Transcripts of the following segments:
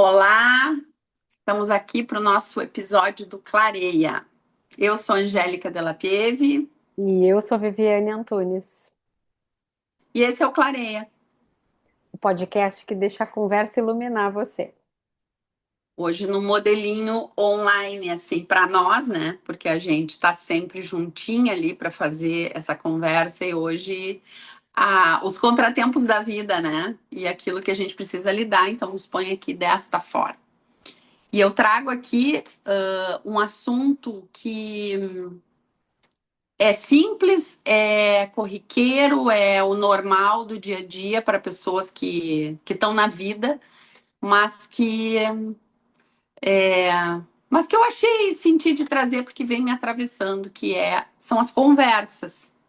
Olá, estamos aqui para o nosso episódio do Clareia. Eu sou Angélica Della Pieve E eu sou Viviane Antunes, e esse é o Clareia. o podcast que deixa a conversa iluminar você. Hoje no modelinho online, assim, para nós, né? Porque a gente está sempre juntinha ali para fazer essa conversa e hoje os contratempos da vida, né? E aquilo que a gente precisa lidar, então nos põe aqui desta forma. E eu trago aqui um assunto que é simples, é corriqueiro, é o normal do dia a dia para pessoas que estão na vida, mas é, mas que eu achei sentido de trazer porque vem me atravessando, são as conversas.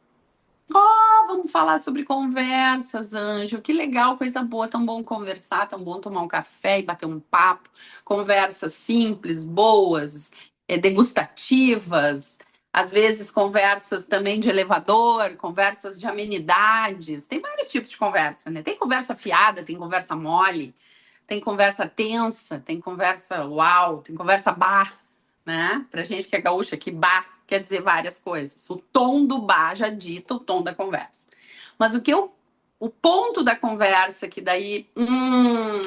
Vamos falar sobre conversas, Anjo. Que legal, coisa boa, tão bom conversar, tão bom tomar um café e bater um papo. Conversas simples, boas, degustativas. Às vezes conversas também de elevador, conversas de amenidades. Tem vários tipos de conversa, né? Tem conversa fiada, tem conversa mole, tem conversa tensa, tem conversa uau, tem conversa bar, né? Pra gente que é gaúcha, que bar quer dizer várias coisas. O tom do bar já dita o tom da conversa. Mas o ponto da conversa que daí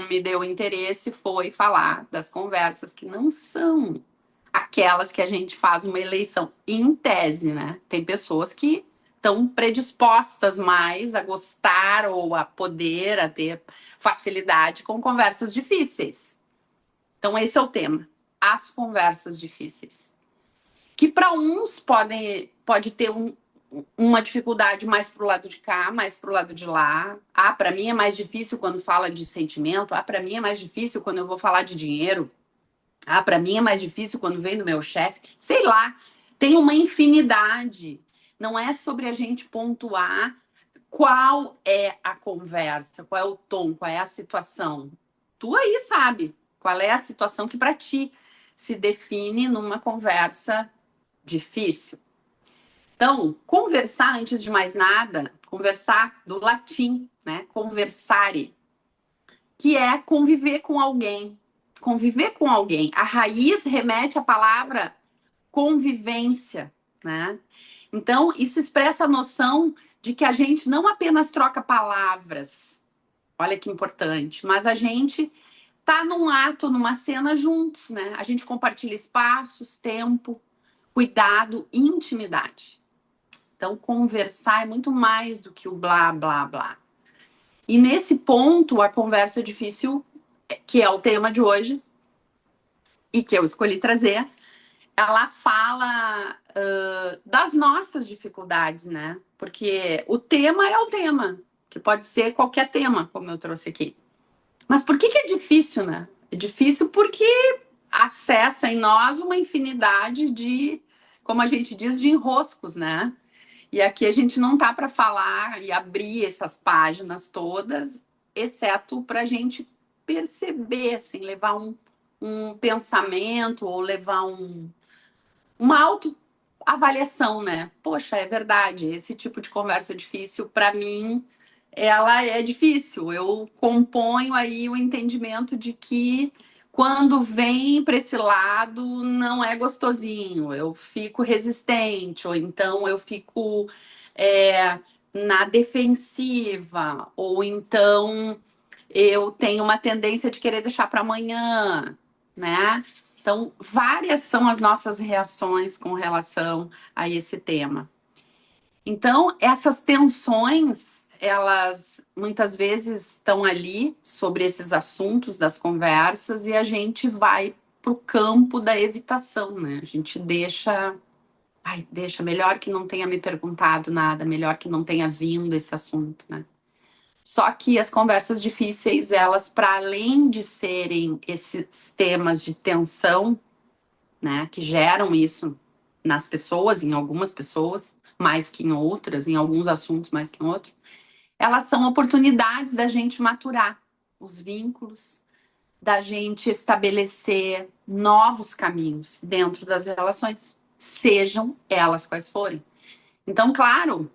me deu interesse foi falar das conversas que não são aquelas que a gente faz uma eleição em tese, né? Tem pessoas que estão predispostas mais a gostar ou a poder, a ter facilidade com conversas difíceis. Então, esse é o tema. As conversas difíceis. Que para uns pode ter uma dificuldade mais pro lado de cá, mais pro lado de lá. Para mim é mais difícil quando fala de sentimento. Para mim é mais difícil quando eu vou falar de dinheiro. Para mim é mais difícil quando vem do meu chefe. Sei lá, tem uma infinidade. Não é sobre a gente pontuar qual é a conversa, qual é o tom, qual é a situação. Tu aí sabe qual é a situação que para ti se define numa conversa difícil. Então, conversar, antes de mais nada, conversar do latim, né? Conversare, que é conviver com alguém. Conviver com alguém. A raiz remete à palavra convivência, né? Então, isso expressa a noção de que a gente não apenas troca palavras, olha que importante, mas a gente tá num ato, numa cena juntos, né? A gente compartilha espaços, tempo, cuidado, intimidade. Então, conversar é muito mais do que o blá, blá, blá. E nesse ponto, a conversa difícil, que é o tema de hoje, e que eu escolhi trazer, ela fala das nossas dificuldades, né? Porque o tema é o tema, que pode ser qualquer tema, como eu trouxe aqui. Mas por que é difícil, né? É difícil porque acessa em nós uma infinidade de, como a gente diz, de enroscos, né? E aqui a gente não tá para falar e abrir essas páginas todas, exceto para a gente perceber, assim, levar um pensamento ou levar uma autoavaliação, né? Poxa, é verdade, esse tipo de conversa difícil, para mim, ela é difícil. Eu componho aí o entendimento de que quando vem para esse lado não é gostosinho, eu fico resistente, ou então eu fico na defensiva, ou então eu tenho uma tendência de querer deixar para amanhã, né? Então, várias são as nossas reações com relação a esse tema. Então, essas tensões, elas muitas vezes estão ali sobre esses assuntos das conversas e a gente vai para o campo da evitação, né? A gente deixa, deixa, melhor que não tenha me perguntado nada, melhor que não tenha vindo esse assunto, né? Só que as conversas difíceis, elas, para além de serem esses temas de tensão, né, que geram isso nas pessoas, em algumas pessoas, mais que em outras, em alguns assuntos mais que em outros, elas são oportunidades da gente maturar os vínculos, da gente estabelecer novos caminhos dentro das relações, sejam elas quais forem. Então, claro,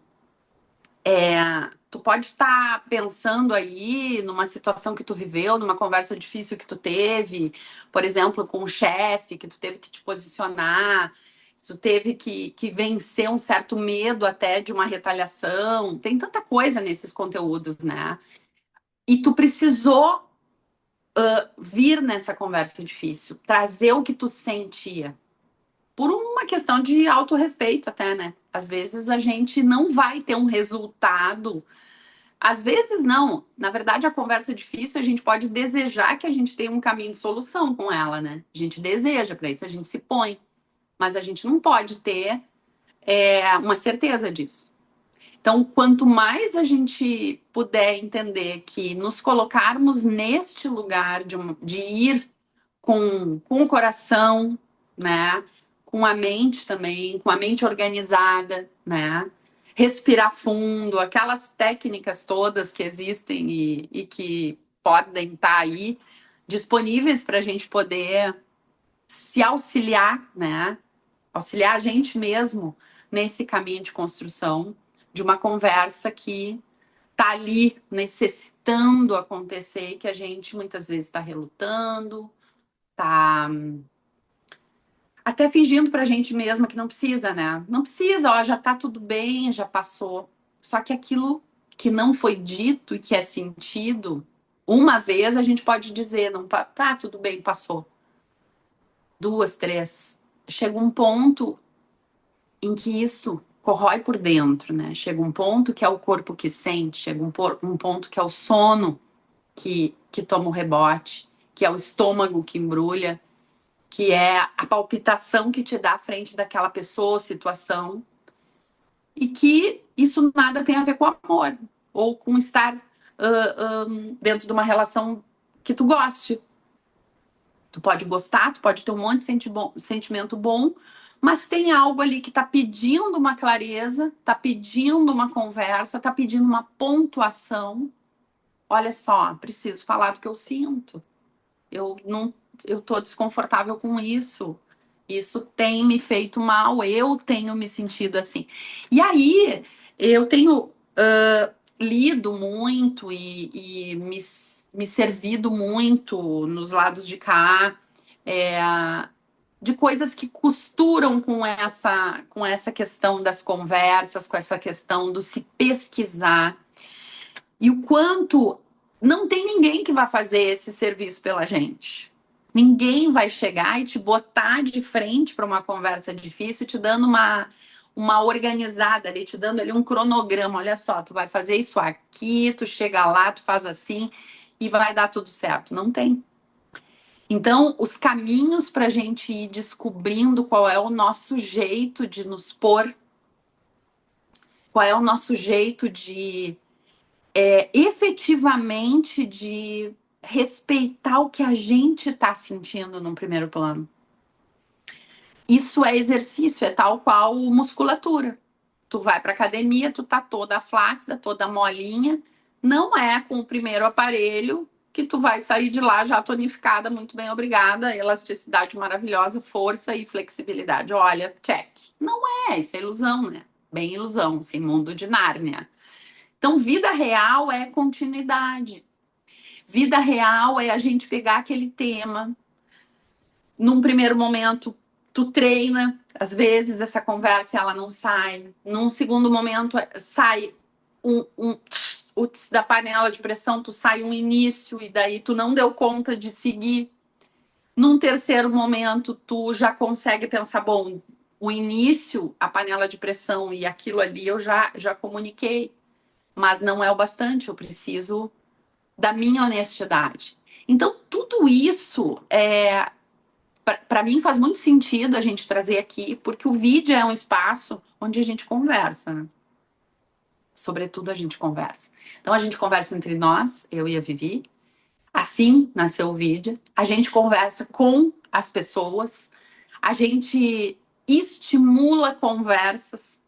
Tu pode estar pensando aí numa situação que tu viveu, numa conversa difícil que tu teve, por exemplo, com o chefe, que tu teve que te posicionar, tu teve que vencer um certo medo até de uma retaliação. Tem tanta coisa nesses conteúdos, né? E tu precisou vir nessa conversa difícil, trazer o que tu sentia. Por uma questão de autorrespeito até, né? Às vezes a gente não vai ter um resultado. Às vezes não. Na verdade, a conversa difícil, a gente pode desejar que a gente tenha um caminho de solução com ela, né? A gente deseja, para isso a gente se põe. Mas a gente não pode ter uma certeza disso. Então, quanto mais a gente puder entender que nos colocarmos neste lugar de ir com o coração, né? Com a mente também, com a mente organizada, né? Respirar fundo, aquelas técnicas todas que existem e que podem estar aí disponíveis para a gente poder se auxiliar, né? Auxiliar a gente mesmo nesse caminho de construção de uma conversa que tá ali necessitando acontecer e que a gente muitas vezes está relutando, tá até fingindo pra gente mesma que não precisa, né? Não precisa, ó, já tá tudo bem, já passou. Só que aquilo que não foi dito e que é sentido, uma vez a gente pode dizer, não, tá, tudo bem, passou. Duas, três. Chega um ponto em que isso corrói por dentro, né? Chega um ponto que é o corpo que sente, chega um ponto que é o sono que toma o rebote, que é o estômago que embrulha, que é a palpitação que te dá à frente daquela pessoa, situação, e que isso nada tem a ver com amor, ou com estar dentro de uma relação que tu goste. Tu pode gostar, tu pode ter um monte de sentimento bom, mas tem algo ali que tá pedindo uma clareza, tá pedindo uma conversa, tá pedindo uma pontuação. Olha só, preciso falar do que eu sinto. Eu não, eu tô desconfortável com isso. Isso tem me feito mal, eu tenho me sentido assim. E aí, eu tenho lido muito e me servido muito nos lados de cá, é, de coisas que costuram com essa questão das conversas, com essa questão do se pesquisar. E o quanto não tem ninguém que vai fazer esse serviço pela gente. Ninguém vai chegar e te botar de frente para uma conversa difícil, te dando uma organizada ali, te dando ali um cronograma. Olha só, tu vai fazer isso aqui, tu chega lá, tu faz assim e vai dar tudo certo. Não tem. Então, os caminhos para a gente ir descobrindo qual é o nosso jeito de nos pôr, qual é o nosso jeito de efetivamente de respeitar o que a gente está sentindo num primeiro plano. Isso é exercício, é tal qual musculatura. Tu vai para academia, tu tá toda flácida, toda molinha. Não é com o primeiro aparelho que tu vai sair de lá já tonificada, muito bem, obrigada, elasticidade maravilhosa, força e flexibilidade. Olha, check. Não é, isso é ilusão, né? Bem ilusão, assim, mundo de Nárnia. Então, vida real é continuidade. Vida real é a gente pegar aquele tema. Num primeiro momento, tu treina. Às vezes, essa conversa ela não sai. Num segundo momento, sai o tss da panela de pressão, tu sai um início e daí tu não deu conta de seguir. Num terceiro momento, tu já consegue pensar, bom, o início, a panela de pressão e aquilo ali eu já comuniquei, mas não é o bastante, eu preciso da minha honestidade. Então, tudo isso para mim faz muito sentido a gente trazer aqui, porque o vídeo é um espaço onde a gente conversa, né? Sobretudo a gente conversa. Então a gente conversa entre nós, eu e a Vivi. Assim nasceu o vídeo. A gente conversa com as pessoas. A gente estimula conversas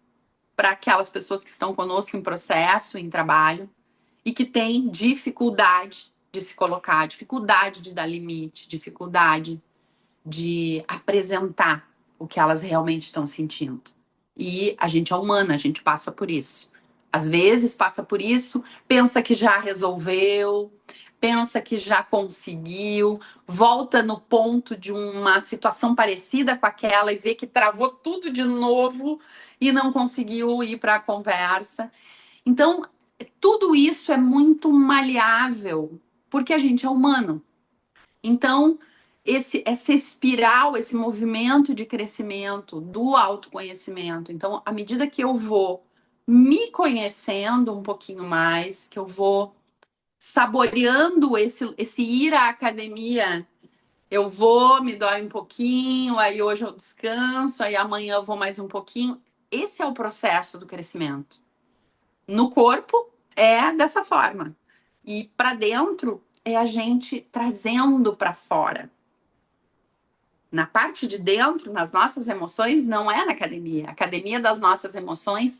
para aquelas pessoas que estão conosco em processo, em trabalho, e que têm dificuldade de se colocar, dificuldade de dar limite, dificuldade de apresentar o que elas realmente estão sentindo. E a gente é humana, a gente passa por isso. Às vezes passa por isso, pensa que já resolveu, pensa que já conseguiu, volta no ponto de uma situação parecida com aquela e vê que travou tudo de novo e não conseguiu ir para a conversa. Então, tudo isso é muito maleável, porque a gente é humano. Então, essa espiral, esse movimento de crescimento do autoconhecimento. Então, à medida que eu vou me conhecendo um pouquinho mais, que eu vou saboreando esse ir à academia, eu vou, me dói um pouquinho, aí hoje eu descanso, aí amanhã eu vou mais um pouquinho. Esse é o processo do crescimento. No corpo é dessa forma. E para dentro é a gente trazendo para fora. Na parte de dentro, nas nossas emoções, não é na academia. A academia das nossas emoções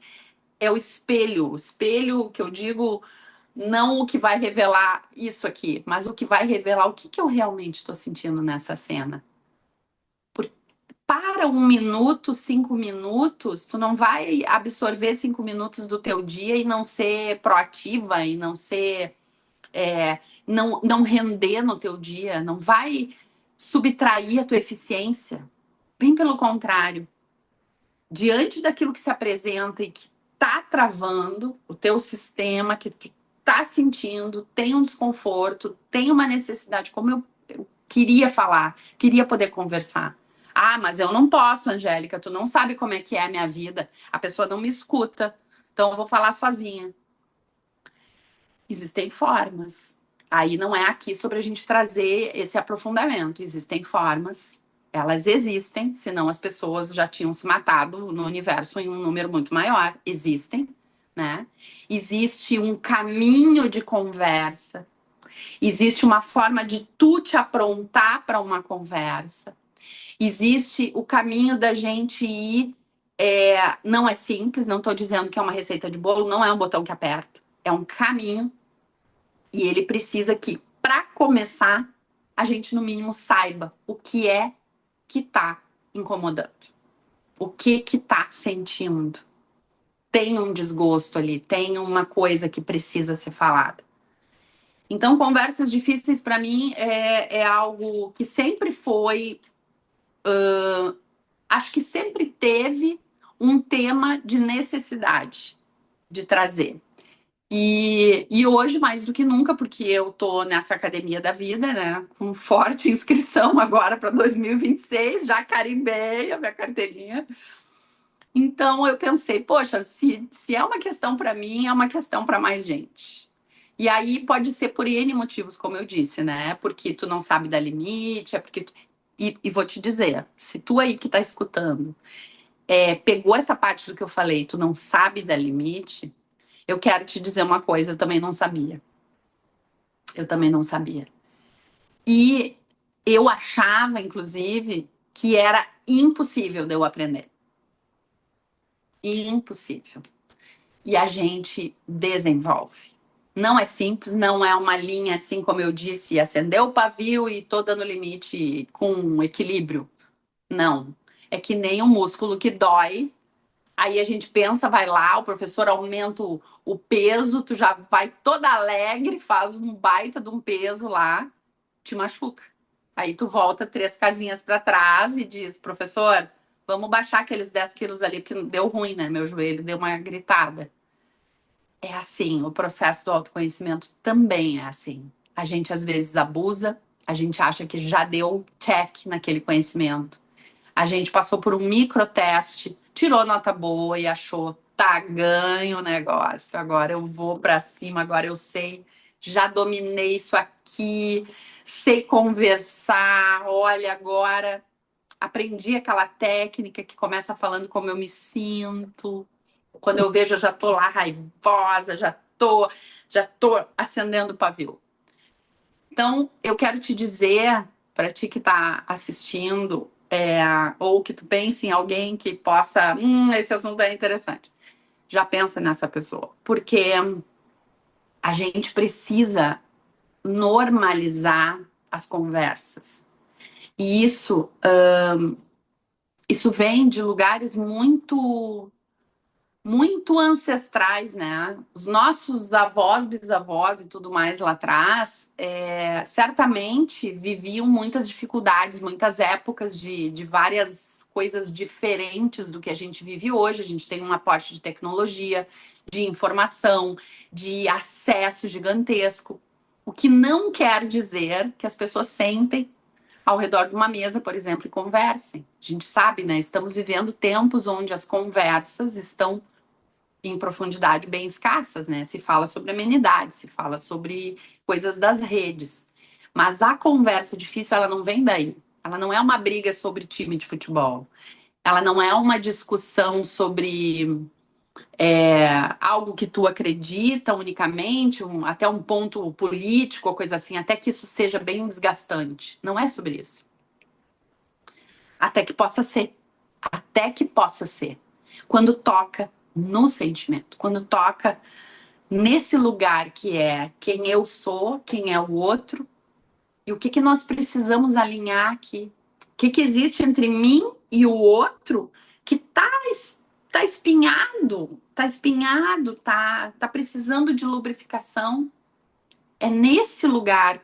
é o espelho. O espelho que eu digo, não o que vai revelar isso aqui, mas o que vai revelar o que eu realmente estou sentindo nessa cena. Para 1 minuto, 5 minutos, tu não vai absorver 5 minutos do teu dia e não ser proativa e não ser não render no teu dia, não vai subtrair a tua eficiência. Bem pelo contrário. Diante daquilo que se apresenta e que tá travando o teu sistema, que tu tá sentindo, tem um desconforto, tem uma necessidade, como eu queria falar, queria poder conversar. Ah, mas eu não posso, Angélica, tu não sabe como é que é a minha vida, a pessoa não me escuta, então eu vou falar sozinha. Existem formas. Aí não é aqui sobre a gente trazer esse aprofundamento. Existem formas, elas existem, senão as pessoas já tinham se matado no universo em um número muito maior. Existem, né? Existe um caminho de conversa, existe uma forma de tu te aprontar para uma conversa, existe o caminho da gente ir. Não é simples, não estou dizendo que é uma receita de bolo, não é um botão que aperta, é um caminho. E ele precisa que, para começar, a gente, no mínimo, saiba o que é que está incomodando. O que está sentindo. Tem um desgosto ali, tem uma coisa que precisa ser falada. Então, conversas difíceis, para mim, é algo que sempre foi... acho que sempre teve um tema de necessidade de trazer. E hoje, mais do que nunca, porque eu tô nessa academia da vida, né? Com forte inscrição agora para 2026, já carimbei a minha carteirinha. Então eu pensei, poxa, se é uma questão para mim, é uma questão para mais gente. E aí pode ser por N motivos, como eu disse, né? É porque tu não sabe dar limite, é porque tu... E vou te dizer, se tu aí que tá escutando pegou essa parte do que eu falei, tu não sabe dar limite, eu quero te dizer uma coisa, eu também não sabia. Eu também não sabia. E eu achava, inclusive, que era impossível de eu aprender. Impossível. E a gente desenvolve. Não é simples, não é uma linha assim, como eu disse, acender o pavio e tô dando limite com equilíbrio. Não. É que nem um músculo que dói. Aí a gente pensa, vai lá, o professor aumenta o peso, tu já vai toda alegre, faz um baita de um peso lá, te machuca. Aí tu volta 3 casinhas para trás e diz, professor, vamos baixar aqueles 10 quilos ali, porque deu ruim, né? Meu joelho deu uma gritada. É assim, o processo do autoconhecimento também é assim. A gente às vezes abusa, a gente acha que já deu check naquele conhecimento. A gente passou por um microteste, tirou nota boa e achou, tá, ganho o negócio. Agora eu vou para cima, agora eu sei, já dominei isso aqui, sei conversar. Olha, agora aprendi aquela técnica que começa falando como eu me sinto. Quando eu vejo, eu já tô lá raivosa, já tô acendendo o pavio. Então, eu quero te dizer, para ti que está assistindo, ou que tu pense em alguém que possa, esse assunto é interessante. Já pensa nessa pessoa, porque a gente precisa normalizar as conversas. E isso vem de lugares muito muito ancestrais, né? Os nossos avós, bisavós e tudo mais lá atrás, certamente viviam muitas dificuldades, muitas épocas de várias coisas diferentes do que a gente vive hoje. A gente tem um aporte de tecnologia, de informação, de acesso gigantesco. O que não quer dizer que as pessoas sentem ao redor de uma mesa, por exemplo, e conversem. A gente sabe, né? Estamos vivendo tempos onde as conversas estão em profundidade bem escassas, né? Se fala sobre amenidade, se fala sobre coisas das redes. Mas a conversa difícil, ela não vem daí. Ela não é uma briga sobre time de futebol. Ela não é uma discussão sobre algo que tu acredita unicamente, até um ponto político ou coisa assim, até que isso seja bem desgastante. Não é sobre isso. Até que possa ser. Até que possa ser. Quando toca no sentimento, quando toca nesse lugar que é quem eu sou, quem é o outro, e o que nós precisamos alinhar aqui. O que existe entre mim e o outro que tá espinhado, tá precisando de lubrificação. É nesse lugar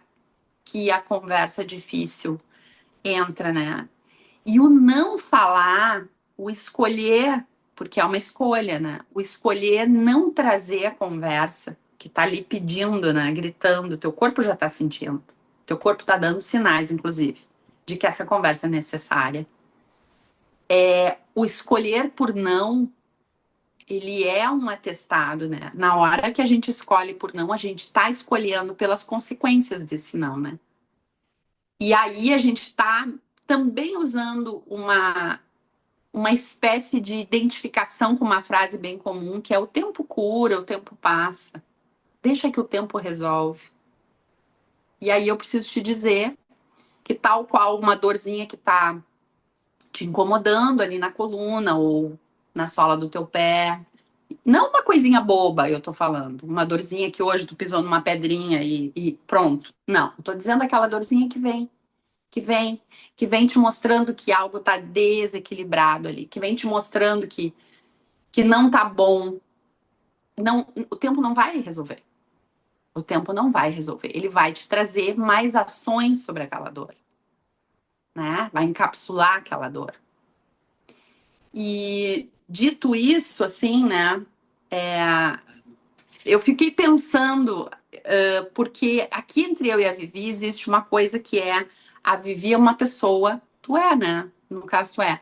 que a conversa difícil entra, né? E o não falar, o escolher, porque é uma escolha, né? O escolher não trazer a conversa que tá ali pedindo, né? Gritando, teu corpo já tá sentindo. Teu corpo tá dando sinais, inclusive, de que essa conversa é necessária. O escolher por não, ele é um atestado, né? Na hora que a gente escolhe por não, a gente tá escolhendo pelas consequências desse não, né? E aí a gente tá também usando uma espécie de identificação com uma frase bem comum, que é o tempo cura, o tempo passa. Deixa que o tempo resolve. E aí eu preciso te dizer que tal qual uma dorzinha que tá te incomodando ali na coluna ou na sola do teu pé, não uma coisinha boba, eu tô falando, uma dorzinha que hoje tu pisou numa pedrinha e pronto. Não, eu tô dizendo aquela dorzinha que vem, que vem te mostrando que algo tá desequilibrado ali, que vem te mostrando que não tá bom. Não, o tempo não vai resolver. O tempo não vai resolver. Ele vai te trazer mais ações sobre aquela dor, né? Vai encapsular aquela dor. E dito isso, assim, né? Eu fiquei pensando, porque aqui entre eu e a Vivi existe uma coisa que é a Vivi é uma pessoa, tu é, né? No caso, tu é.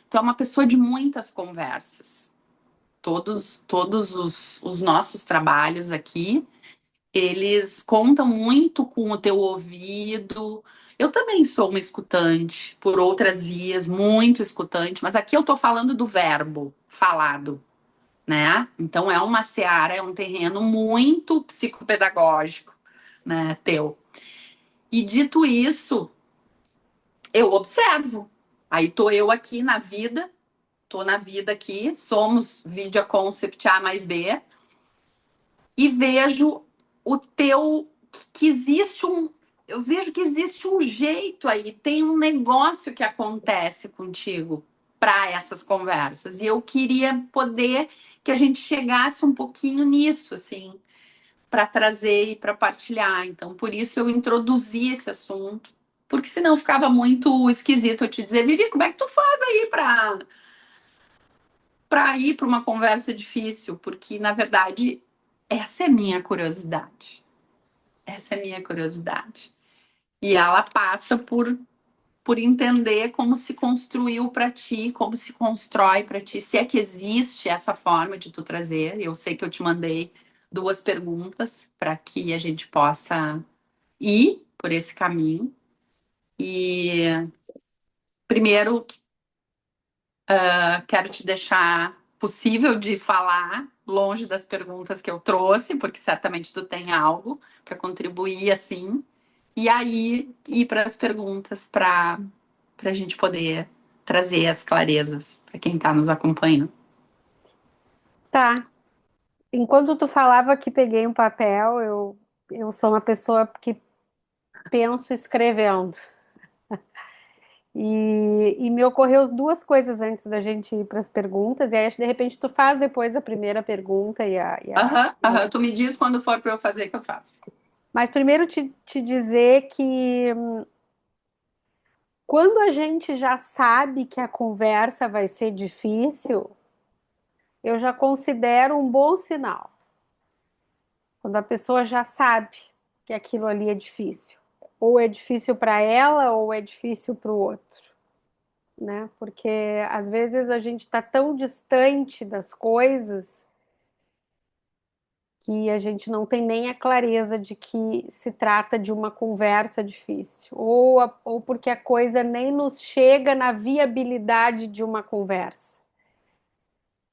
Tu é uma pessoa de muitas conversas. Todos os nossos trabalhos aqui eles contam muito com o teu ouvido. Eu também sou uma escutante, por outras vias, muito escutante, mas aqui eu tô falando do verbo falado, né? Então é uma seara, é um terreno muito psicopedagógico, né, teu. E dito isso, eu observo. Aí tô eu aqui na vida, tô na vida aqui, somos Video Concept A mais B, e vejo o teu que existe um eu vejo que existe um jeito aí, tem um negócio que acontece contigo para essas conversas. E eu queria poder que a gente chegasse um pouquinho nisso, assim, para trazer e para partilhar. Então, por isso eu introduzi esse assunto, porque senão ficava muito esquisito eu te dizer, Vivi, como é que tu faz aí para ir para uma conversa difícil? Porque, na verdade, essa é minha curiosidade. Essa é a minha curiosidade. E ela passa por entender como se construiu para ti, como se constrói para ti, se é que existe essa forma de tu trazer. Eu sei que eu te mandei duas perguntas para que a gente possa ir por esse caminho. E primeiro, quero te deixar possível de falar longe das perguntas que eu trouxe, porque certamente tu tem algo para contribuir assim. E aí ir para as perguntas para a gente poder trazer as clarezas para quem está nos acompanhando. Tá. Enquanto tu falava que peguei um papel, eu sou uma pessoa que penso escrevendo. E me ocorreu duas coisas antes da gente ir para as perguntas, e aí de repente tu faz depois a primeira pergunta Aham, e aham. eu... Tu me diz quando for para eu fazer que eu faço. Mas primeiro te dizer que quando a gente já sabe que a conversa vai ser difícil, eu já considero um bom sinal. Quando a pessoa já sabe que aquilo ali é difícil. Ou é difícil para ela, ou é difícil para o outro, né? Porque às vezes a gente está tão distante das coisas que a gente não tem nem a clareza de que se trata de uma conversa difícil, ou porque a coisa nem nos chega na viabilidade de uma conversa.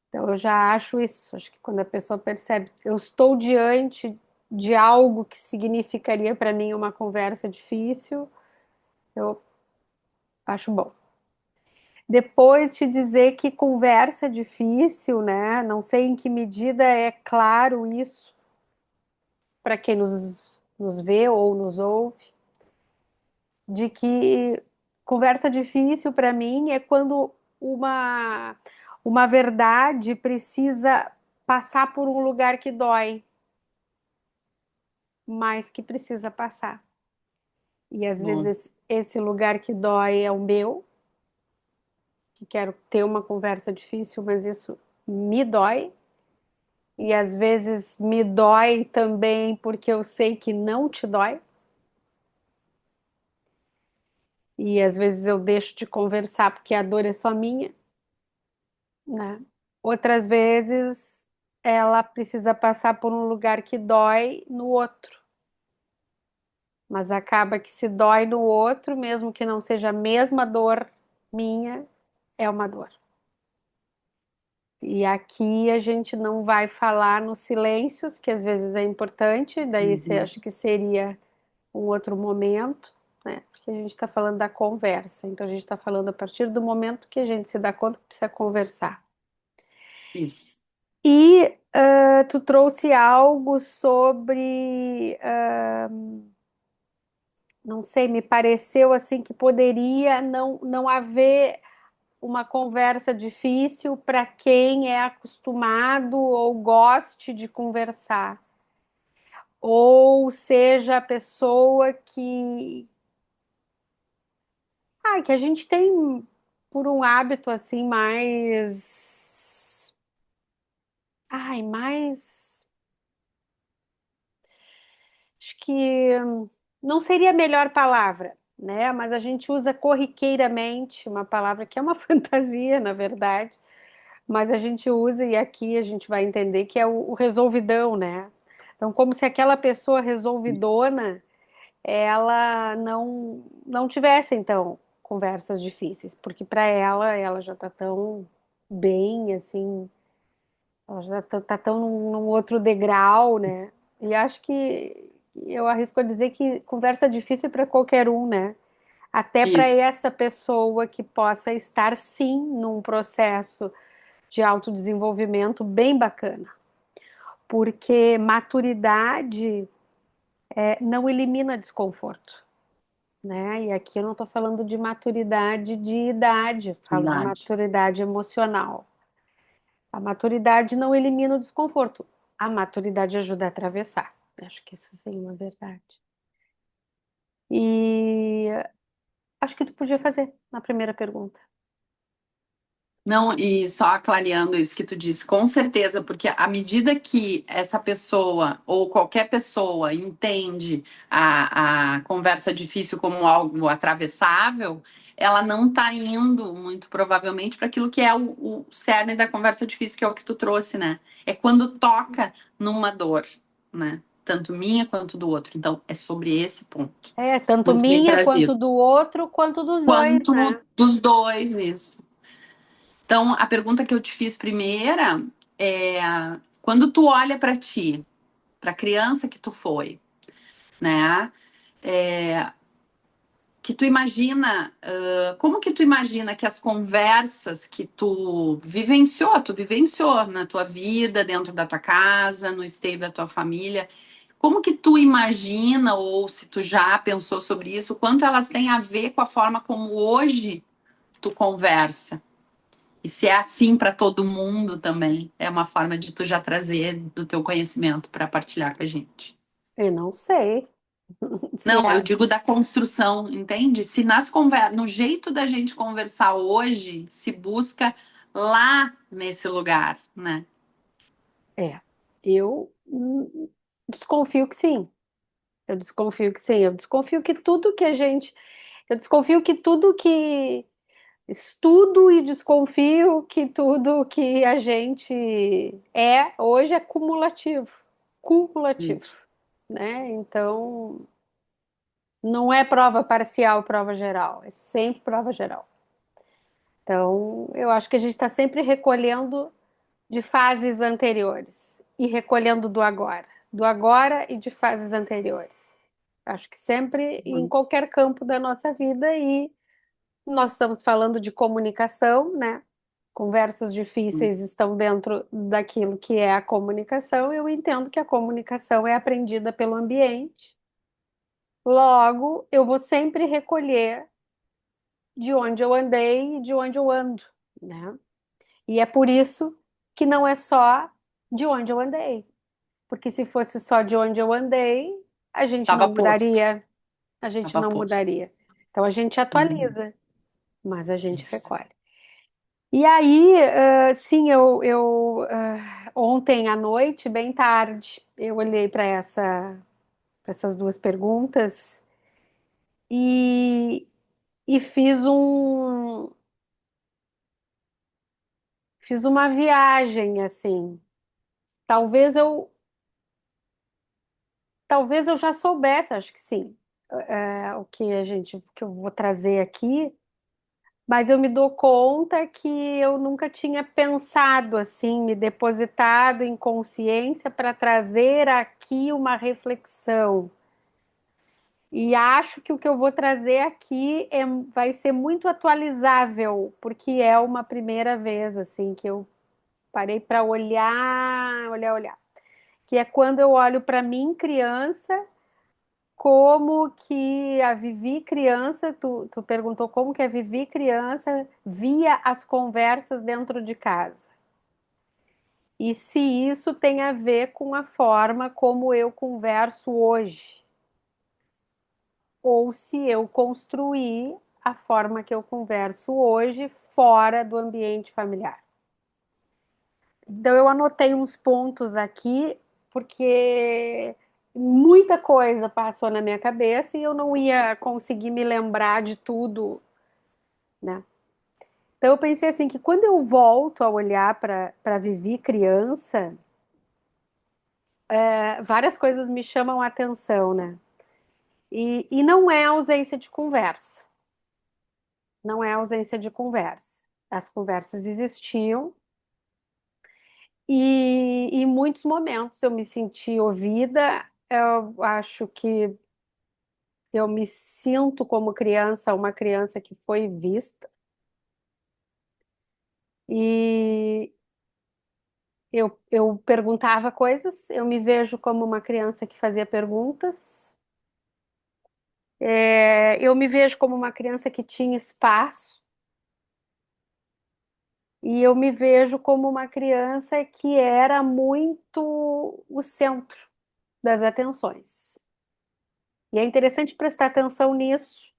Então, eu já acho isso. Acho que quando a pessoa percebe, eu estou diante de algo que significaria para mim uma conversa difícil, eu acho bom. Depois te dizer que conversa difícil, né? Não sei em que medida é claro isso para quem nos vê ou nos ouve, de que conversa difícil para mim é quando uma, uma verdade precisa passar por um lugar que dói, mas que precisa passar. E às Boa. vezes esse lugar que dói é o meu, que quero ter uma conversa difícil, mas isso me dói. E às vezes me dói também porque eu sei que não te dói. E às vezes eu deixo de conversar porque a dor é só minha, né? Outras vezes ela precisa passar por um lugar que dói no outro. Mas acaba que se dói no outro, mesmo que não seja a mesma dor minha, é uma dor. E aqui a gente não vai falar nos silêncios, que às vezes é importante, daí você Uhum. acha que seria um outro momento, né? Porque a gente está falando da conversa, então a gente está falando a partir do momento que a gente se dá conta que precisa conversar. Isso. E tu trouxe algo sobre, não sei, me pareceu assim que poderia não haver uma conversa difícil para quem é acostumado ou goste de conversar, ou seja a pessoa que a gente tem por um hábito assim mais acho que não seria a melhor palavra, né? Mas a gente usa corriqueiramente uma palavra que é uma fantasia, na verdade, mas a gente usa e aqui a gente vai entender que é o resolvidão, né? Então, como se aquela pessoa resolvidona, ela não tivesse, então, conversas difíceis, porque para ela já está tão bem, assim, ela já tá tão num outro degrau, né? E acho que eu arrisco a dizer que conversa difícil para qualquer um, né? Até para Isso. essa pessoa que possa estar, sim, num processo de autodesenvolvimento bem bacana, porque maturidade não elimina desconforto, né? E aqui eu não estou falando de maturidade de idade, falo de Verdade. maturidade emocional. A maturidade não elimina o desconforto, a maturidade ajuda a atravessar. Acho que isso sim é uma verdade. E acho que tu podia fazer na primeira pergunta. Não, e só clareando isso que tu disse, com certeza, porque à medida que essa pessoa ou qualquer pessoa entende a conversa difícil como algo atravessável, ela não está indo, muito provavelmente, para aquilo que é o cerne da conversa difícil, que é o que tu trouxe, né? É quando toca numa dor, né? Tanto minha quanto do outro. Então, é sobre esse ponto. É, tanto Muito bem minha quanto trazido. do outro, quanto dos dois, Quanto né? dos dois, isso. Então, a pergunta que eu te fiz primeira é: quando tu olha para ti, para a criança que tu foi, né? É, que tu imagina, como que tu imagina que as conversas que tu vivenciou na tua vida, dentro da tua casa, no esteio da tua família, Como que tu imagina, ou se tu já pensou sobre isso, quanto elas têm a ver com a forma como hoje tu conversa? E se é assim para todo mundo também, é uma forma de tu já trazer do teu conhecimento para partilhar com a gente. Eu não sei se Não, eu é. digo da construção, entende? Se no jeito da gente conversar hoje, se busca lá nesse lugar, né? É. Eu desconfio que sim. Eu desconfio que sim. Eu desconfio que tudo que a gente. Eu desconfio que tudo que. Estudo e desconfio que tudo que a gente é hoje é cumulativo. Cumulativo, Isso. né? Então, não é prova parcial, prova geral. É sempre prova geral. Então, eu acho que a gente está sempre recolhendo de fases anteriores e recolhendo do agora e de fases anteriores. Acho que sempre em Uhum. qualquer campo da nossa vida e nós estamos falando de comunicação, né? Conversas difíceis estão dentro daquilo que é a comunicação. Eu entendo que a comunicação é aprendida pelo ambiente. Logo, eu vou sempre recolher de onde eu andei e de onde eu ando, né? E é por isso que não é só de onde eu andei. Porque se fosse só de onde eu andei, a gente Tava não posto. mudaria, a gente Tava não posto. mudaria. Então a gente Uhum. atualiza, mas a gente Isso. recolhe. E aí, sim, ontem à noite, bem tarde, eu olhei para pra essas duas perguntas e, e fiz uma viagem assim. Talvez eu, talvez eu já soubesse, acho que sim, o que eu vou trazer aqui, mas eu me dou conta que eu nunca tinha pensado assim, me depositado em consciência para trazer aqui uma reflexão. E acho que o que eu vou trazer aqui vai ser muito atualizável, porque é uma primeira vez assim que eu parei para olhar, que é quando eu olho para mim criança, como que a Vivi criança, tu perguntou como que a Vivi criança via as conversas dentro de casa. E se isso tem a ver com a forma como eu converso hoje, ou se eu construí a forma que eu converso hoje fora do ambiente familiar. Então eu anotei uns pontos aqui porque muita coisa passou na minha cabeça e eu não ia conseguir me lembrar de tudo, né? Então eu pensei assim que quando eu volto a olhar para Vivi criança, várias coisas me chamam a atenção, né? E não é ausência de conversa, não é ausência de conversa. As conversas existiam e em muitos momentos eu me senti ouvida. Eu acho que eu me sinto como criança, uma criança que foi vista. E eu perguntava coisas, eu me vejo como uma criança que fazia perguntas. Eu me vejo como uma criança que tinha espaço. E eu me vejo como uma criança que era muito o centro das atenções. E é interessante prestar atenção nisso,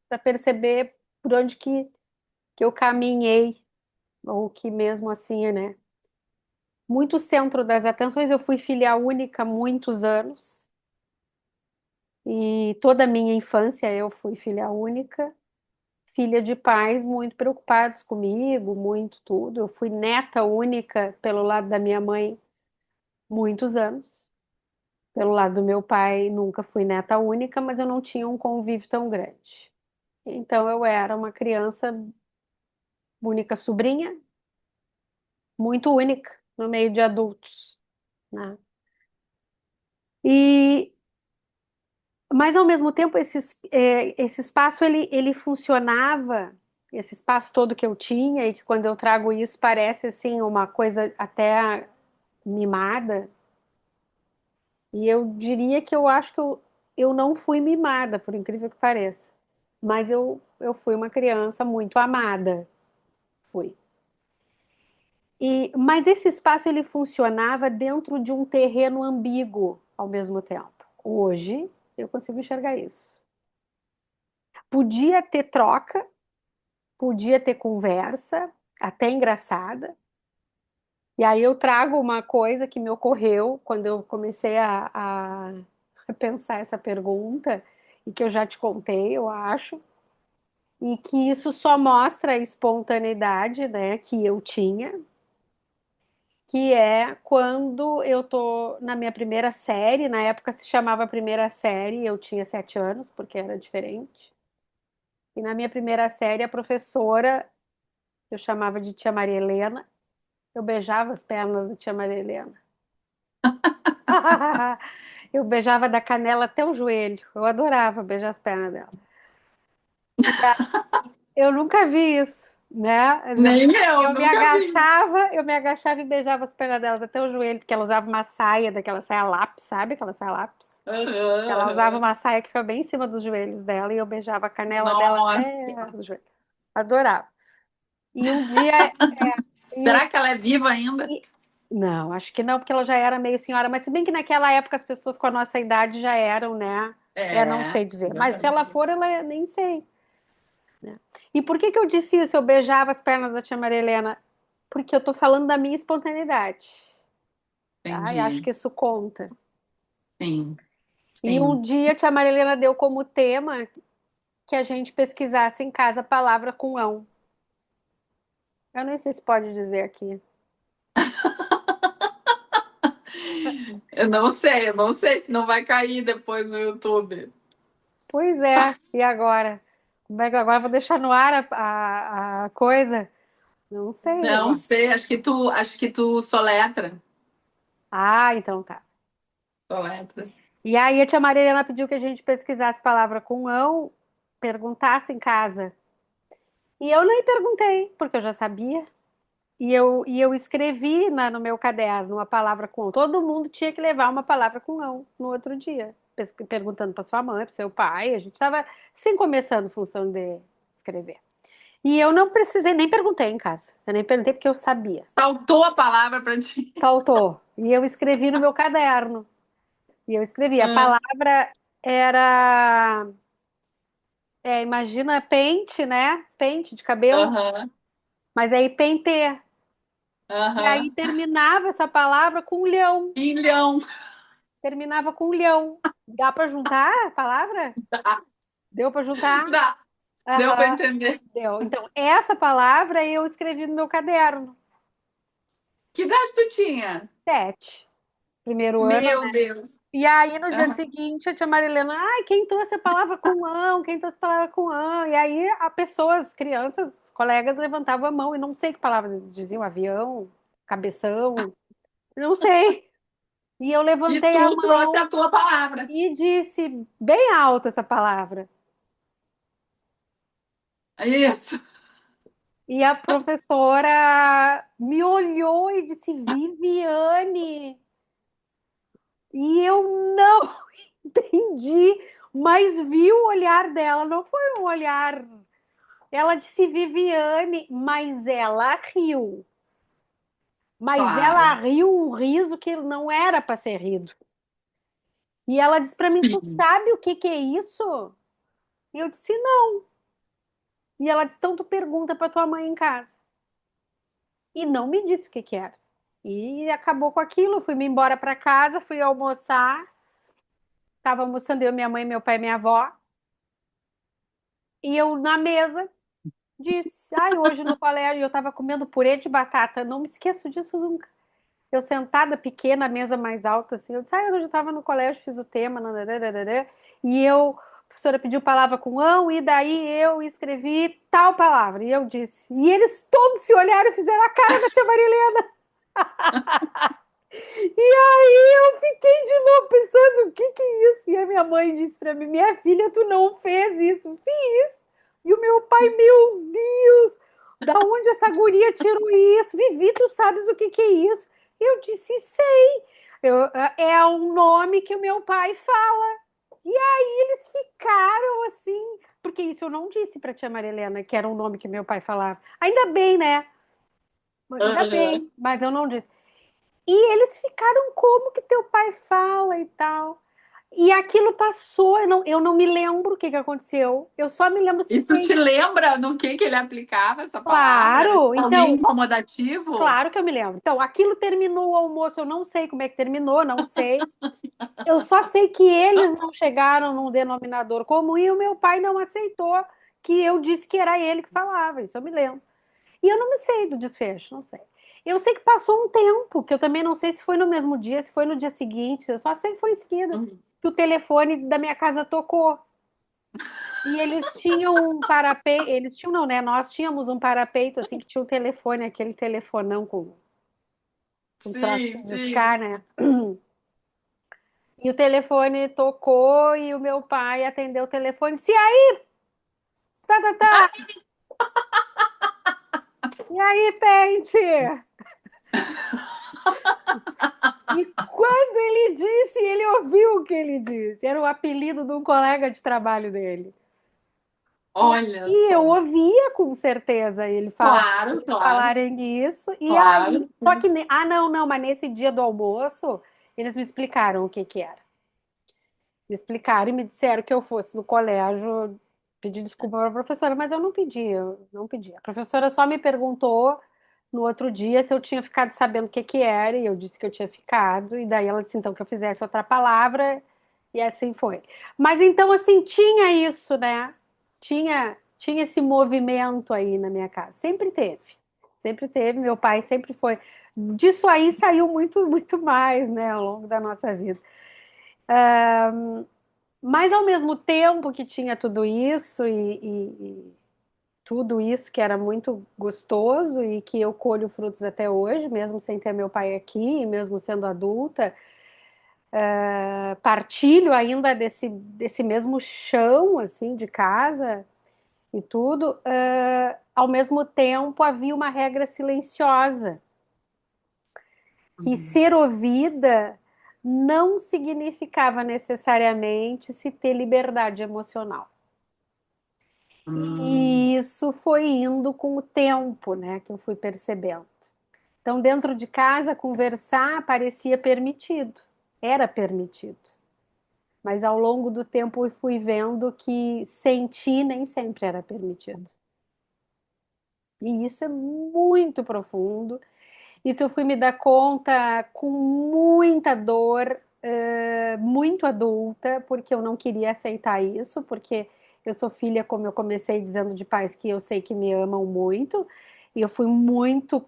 para perceber por onde que eu caminhei, ou que mesmo assim, né? Muito centro das atenções. Eu fui filha única há muitos anos, e toda a minha infância eu fui filha única, filha de pais muito preocupados comigo, muito tudo. Eu fui neta única pelo lado da minha mãe muitos anos. Pelo lado do meu pai, nunca fui neta única, mas eu não tinha um convívio tão grande. Então eu era uma criança única sobrinha, muito única no meio de adultos, né? E mas ao mesmo tempo esse espaço ele funcionava, esse espaço todo que eu tinha e que quando eu trago isso parece assim uma coisa até mimada. E eu diria que eu acho que eu não fui mimada, por incrível que pareça. Mas eu fui uma criança muito amada. Fui. Mas esse espaço ele funcionava dentro de um terreno ambíguo ao mesmo tempo. Hoje eu consigo enxergar isso. Podia ter troca, podia ter conversa, até engraçada. E aí eu trago uma coisa que me ocorreu quando eu comecei a pensar essa pergunta, e que eu já te contei, eu acho, e que isso só mostra a espontaneidade, né, que eu tinha, que é quando eu tô na minha primeira série, na época se chamava primeira série, eu tinha 7 anos, porque era diferente. E na minha primeira série, a professora, eu chamava de Tia Maria Helena, eu beijava as pernas da Tia Maria Helena. Eu beijava da canela até o joelho. Eu adorava beijar as pernas dela. Eu nunca vi isso, né? Nem eu, nunca vi. Eu me agachava e beijava as pernas delas até o joelho, porque ela usava uma saia, daquela saia lápis, sabe? Aquela saia lápis. Aham, Ela usava aham. uma saia que ficava bem em cima dos joelhos dela e eu beijava a canela dela Nossa. até o joelho. Adorava. E um dia. E um, Será que ela é viva ainda? e- não, acho que não, porque ela já era meio senhora, mas se bem que naquela época as pessoas com a nossa idade já eram, né? É, não É, sei dizer. Mas se ela exatamente. for, ela nem sei. Né? E por que que eu disse isso? Eu beijava as pernas da tia Maria Helena? Porque eu tô falando da minha espontaneidade, tá? E acho Entendi. que isso conta. Sim, E um sim. dia a tia Maria Helena deu como tema que a gente pesquisasse em casa a palavra com ão. Eu nem sei se pode dizer aqui. Eu não sei se não vai cair depois no YouTube. Pois é, e agora? Como é que agora eu vou deixar no ar a coisa? Não sei Não agora. sei, acho que tu soletra. Ah, então tá. Soletra. E aí a tia Maria Helena pediu que a gente pesquisasse a palavra com ão, perguntasse em casa. E eu nem perguntei, porque eu já sabia. E eu escrevi no meu caderno uma palavra com ão. Todo mundo tinha que levar uma palavra com ão no outro dia, perguntando para sua mãe, para seu pai. A gente estava sem começando função de escrever. E eu não precisei, nem perguntei em casa. Eu nem perguntei porque eu sabia. Saltou a palavra para ti. Saltou. E eu escrevi no meu caderno. E eu escrevi. A Ah, palavra era, imagina pente, né? Pente de cabelo. aham, Mas aí pentê. E aí aham. terminava essa palavra com leão. Milhão. Terminava com leão. Dá para juntar a palavra? Dá, Deu para juntar? dá. Deu para Aham, entender. deu. Então, essa palavra eu escrevi no meu caderno. Que idade tu tinha? 7. Primeiro ano. Meu Deus. E aí, no dia Aham. seguinte, a tia Marilena, ai, quem trouxe a palavra com ão? Quem trouxe a palavra com ão? E aí, a pessoa, as crianças, os colegas levantavam a mão e não sei que palavras eles diziam, avião, cabeção, não sei. E eu E levantei a tu trouxe mão a tua palavra. e disse bem alto essa palavra. Isso. E a professora me olhou e disse, Viviane. E eu não entendi, mas vi o olhar dela, não foi um olhar. Ela disse Viviane, mas ela riu. Mas ela Claro. riu um riso que não era para ser rido. E ela disse para mim: Tu Sim. sabe o que que é isso? E eu disse: Não. E ela disse: Então tu pergunta para tua mãe em casa. E não me disse o que que era. E acabou com aquilo. Eu fui me embora para casa, fui almoçar. Estava almoçando eu, minha mãe, meu pai e minha avó. E eu na mesa disse: Ai, hoje no colégio eu estava comendo purê de batata. Não me esqueço disso nunca. Eu sentada pequena, a mesa mais alta, assim, eu disse, ah, eu já estava no colégio, fiz o tema, nananana, e a professora pediu palavra com ão, e daí eu escrevi tal palavra, e eu disse, e eles todos se olharam e fizeram a cara da tia Marilena. E aí eu fiquei de novo pensando, o que que é isso? E a minha mãe disse para mim, minha filha, tu não fez isso. Fiz. E o meu pai, meu Deus, da onde essa guria tirou isso? Vivi, tu sabes o que que é isso? Eu disse, sei. É um nome que o meu pai fala. E aí eles ficaram assim, porque isso eu não disse para tia Maria Helena, que era um nome que meu pai falava. Ainda bem, né? Ainda Aham. bem, mas eu não disse. E eles ficaram, como que teu pai fala e tal. E aquilo passou, eu não me lembro o que que aconteceu. Eu só me lembro se Isso foi te lembra no que ele aplicava essa palavra? Era claro. tipo alguém Então, incomodativo? claro que eu me lembro. Então, aquilo terminou o almoço, eu não sei como é que terminou, não sei. Eu só sei que eles não chegaram num denominador comum e o meu pai não aceitou que eu disse que era ele que falava, isso eu me lembro. E eu não me sei do desfecho, não sei. Eu sei que passou um tempo, que eu também não sei se foi no mesmo dia, se foi no dia seguinte, eu só sei que foi em seguida, Uhum. que o telefone da minha casa tocou. E eles tinham um parapeito, eles tinham, não, né? Nós tínhamos um parapeito, assim, que tinha um telefone, aquele telefonão com troço Sim, de sim. discar, né? E o telefone tocou e o meu pai atendeu o telefone. Se aí, tá, tá, tá. E aí, Pente? E quando ele disse, ele ouviu o que ele disse. Era o apelido de um colega de trabalho dele. E Olha aí eu só. ouvia com certeza Claro, eles claro, falarem isso. E claro. aí, só que, não, não, mas nesse dia do almoço, eles me explicaram o que que era. Me explicaram e me disseram que eu fosse no colégio pedir desculpa para a professora, mas eu não pedi. A professora só me perguntou no outro dia se eu tinha ficado sabendo o que que era, e eu disse que eu tinha ficado, e daí ela disse então que eu fizesse outra palavra, e assim foi. Mas então, assim, tinha isso, né? Tinha esse movimento aí na minha casa. Sempre teve. Sempre teve. Meu pai sempre foi. Disso aí saiu muito, muito mais, né, ao longo da nossa vida. Mas ao mesmo tempo que tinha tudo isso e tudo isso que era muito gostoso e que eu colho frutos até hoje, mesmo sem ter meu pai aqui, mesmo sendo adulta, partilho ainda desse mesmo chão assim de casa e tudo. Ao mesmo tempo havia uma regra silenciosa que Uhum. ser ouvida não significava necessariamente se ter liberdade emocional. Hum, E isso foi indo com o tempo, né, que eu fui percebendo. Então, dentro de casa, conversar parecia permitido, era permitido. Mas ao longo do tempo eu fui vendo que sentir nem sempre era permitido. E isso é muito profundo. Isso eu fui me dar conta com muita dor, muito adulta, porque eu não queria aceitar isso, porque eu sou filha, como eu comecei dizendo, de pais que eu sei que me amam muito, e eu fui muito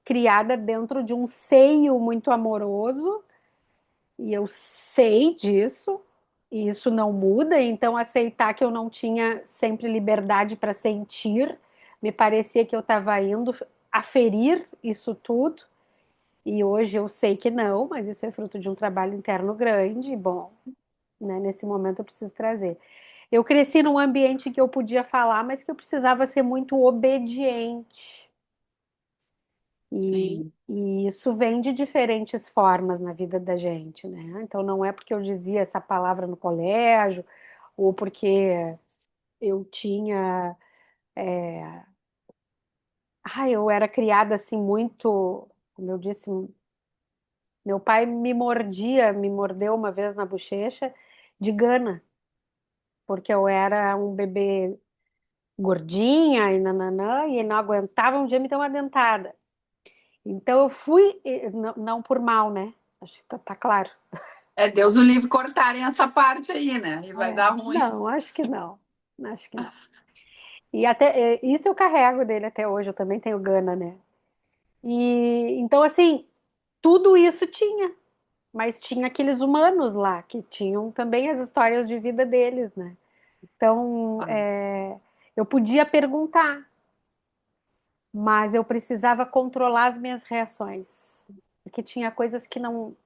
criada dentro de um seio muito amoroso, e eu sei disso, e isso não muda, então aceitar que eu não tinha sempre liberdade para sentir, me parecia que eu estava indo aferir isso tudo. E hoje eu sei que não, mas isso é fruto de um trabalho interno grande. E, bom, né, nesse momento eu preciso trazer. Eu cresci num ambiente em que eu podia falar, mas que eu precisava ser muito obediente. E, sim. e isso vem de diferentes formas na vida da gente, né? Então não é porque eu dizia essa palavra no colégio, ou porque eu tinha. Eu era criada assim muito, como eu disse, meu pai me mordeu uma vez na bochecha de gana, porque eu era um bebê gordinha e nananã, e ele não aguentava um dia me dar uma dentada. Então eu fui, não, não por mal, né? Acho que tá claro. É Deus o livre cortarem essa parte aí, né? E vai dar ruim. Não, acho que não. Acho que não. E até isso eu carrego dele até hoje, eu também tenho gana, né? E então assim, tudo isso tinha, mas tinha aqueles humanos lá que tinham também as histórias de vida deles, né? Então, Ah, eu podia perguntar, mas eu precisava controlar as minhas reações, porque tinha coisas que não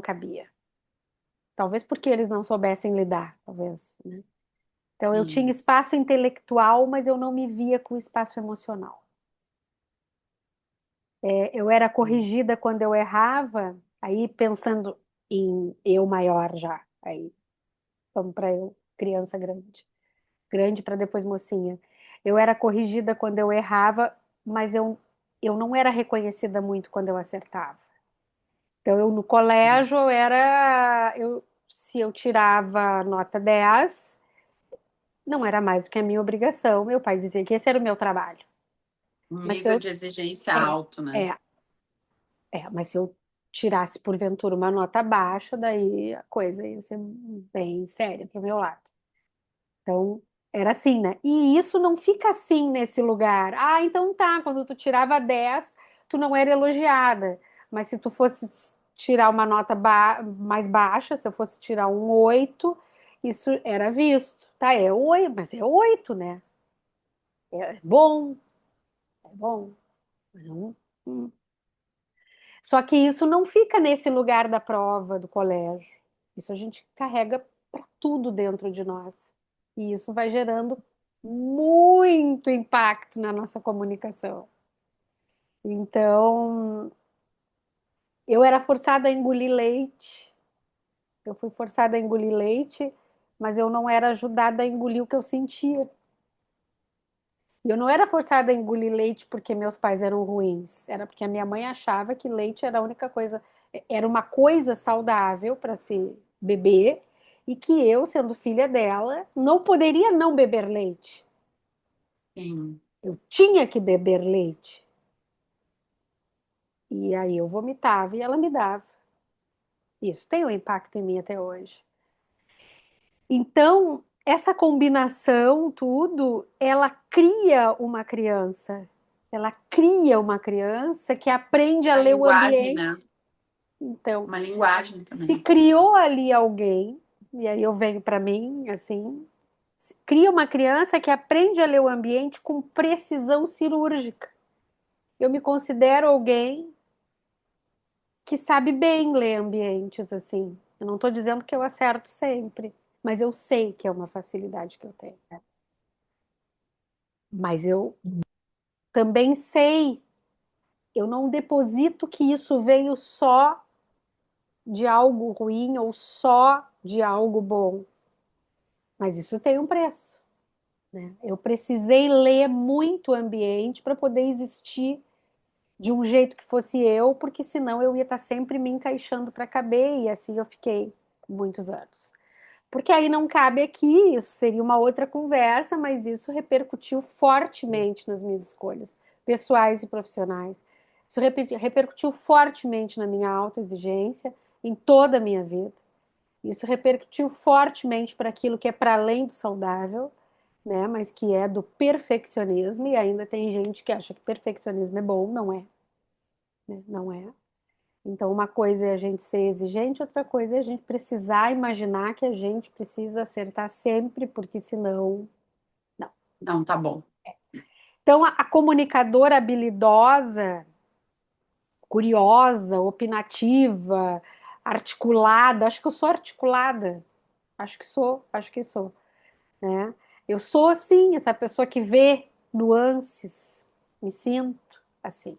cabia. Talvez porque eles não soubessem lidar, talvez, né? Então, eu tinha sim. espaço intelectual, mas eu não me via com espaço emocional. Eu era Sim. corrigida quando eu errava, Aí pensando em eu maior já, aí vamos para eu, criança grande. Grande para depois mocinha. Eu era corrigida quando eu errava, mas eu não era reconhecida muito quando eu acertava. Então, eu no colégio, se eu tirava nota 10 não era mais do que a minha obrigação. Meu pai dizia que esse era o meu trabalho. Um Mas se nível eu, de exigência é, alto, né? é, mas se eu tirasse porventura uma nota baixa, daí a coisa ia ser bem séria para o meu lado. Então, era assim, né? E isso não fica assim nesse lugar. Ah, então tá, quando tu tirava 10 tu não era elogiada. Mas se tu fosse tirar uma nota mais baixa, se eu fosse tirar um 8 isso era visto. Tá, é 8 mas é 8 né? É bom, é bom. Não- hum. Só que isso não fica nesse lugar da prova do colégio. Isso a gente carrega para tudo dentro de nós. E isso vai gerando muito impacto na nossa comunicação. Então, eu era forçada a engolir leite. Eu fui forçada a engolir leite, mas eu não era ajudada a engolir o que eu sentia. E eu não era forçada a engolir leite porque meus pais eram ruins, era porque a minha mãe achava que leite era a única coisa, era uma coisa saudável para se beber e que eu, sendo filha dela, não poderia não beber leite. Sim. Eu tinha que beber leite. E aí eu vomitava e ela me dava. Isso tem um impacto em mim até hoje. Então, essa combinação, tudo, ela cria uma criança. Ela cria uma criança que aprende a A ler o linguagem, ambiente. né? Então, Uma linguagem se também. criou ali alguém, e aí eu venho para mim, assim, cria uma criança que aprende a ler o ambiente com precisão cirúrgica. Eu me considero alguém que sabe bem ler ambientes, assim. Eu não estou dizendo que eu acerto sempre, mas eu sei que é uma facilidade que eu tenho. Mas eu também sei, eu não deposito que isso veio só de algo ruim ou só de algo bom. Mas isso tem um preço, né? Eu precisei ler muito o ambiente para poder existir de um jeito que fosse eu, porque senão eu ia estar sempre me encaixando para caber, e assim eu fiquei muitos anos. Porque aí não cabe aqui, isso seria uma outra conversa, mas isso repercutiu fortemente nas minhas escolhas pessoais e profissionais. Isso repercutiu fortemente na minha autoexigência em toda a minha vida. Isso repercutiu fortemente para aquilo que é para além do saudável, né? Mas que é do perfeccionismo, e ainda tem gente que acha que perfeccionismo é bom, não é, né? Não é. Então, uma coisa é a gente ser exigente, outra coisa é a gente precisar imaginar que a gente precisa acertar sempre, porque senão. Não. Não, tá bom. Então, a comunicadora habilidosa, curiosa, opinativa, articulada, acho que eu sou articulada, acho que sou, né? Eu sou, assim, essa pessoa que vê nuances, me sinto assim.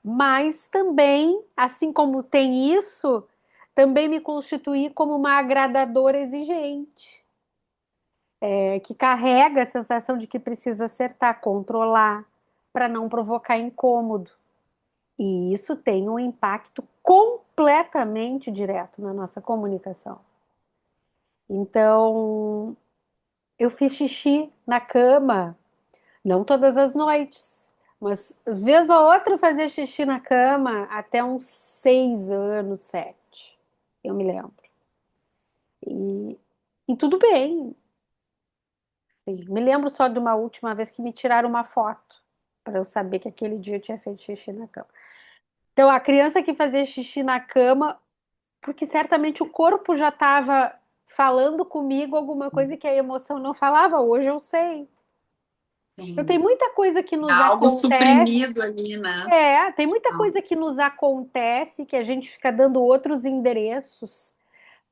Mas também, assim como tem isso, também me constituí como uma agradadora exigente, que carrega a sensação de que precisa acertar, controlar, para não provocar incômodo. E isso tem um impacto completamente direto na nossa comunicação. Então, eu fiz xixi na cama, não todas as noites, mas vez ou outra eu fazia xixi na cama até uns 6 anos, 7, eu me lembro. E, e tudo bem. Assim, me lembro só de uma última vez que me tiraram uma foto para eu saber que aquele dia eu tinha feito xixi na cama. Então, a criança que fazia xixi na cama, porque certamente o corpo já estava falando comigo alguma coisa que a emoção não falava, hoje eu sei. Então, tem Sim. muita coisa que nos Algo acontece. suprimido ali, né? Tem muita coisa que nos acontece que a gente fica dando outros endereços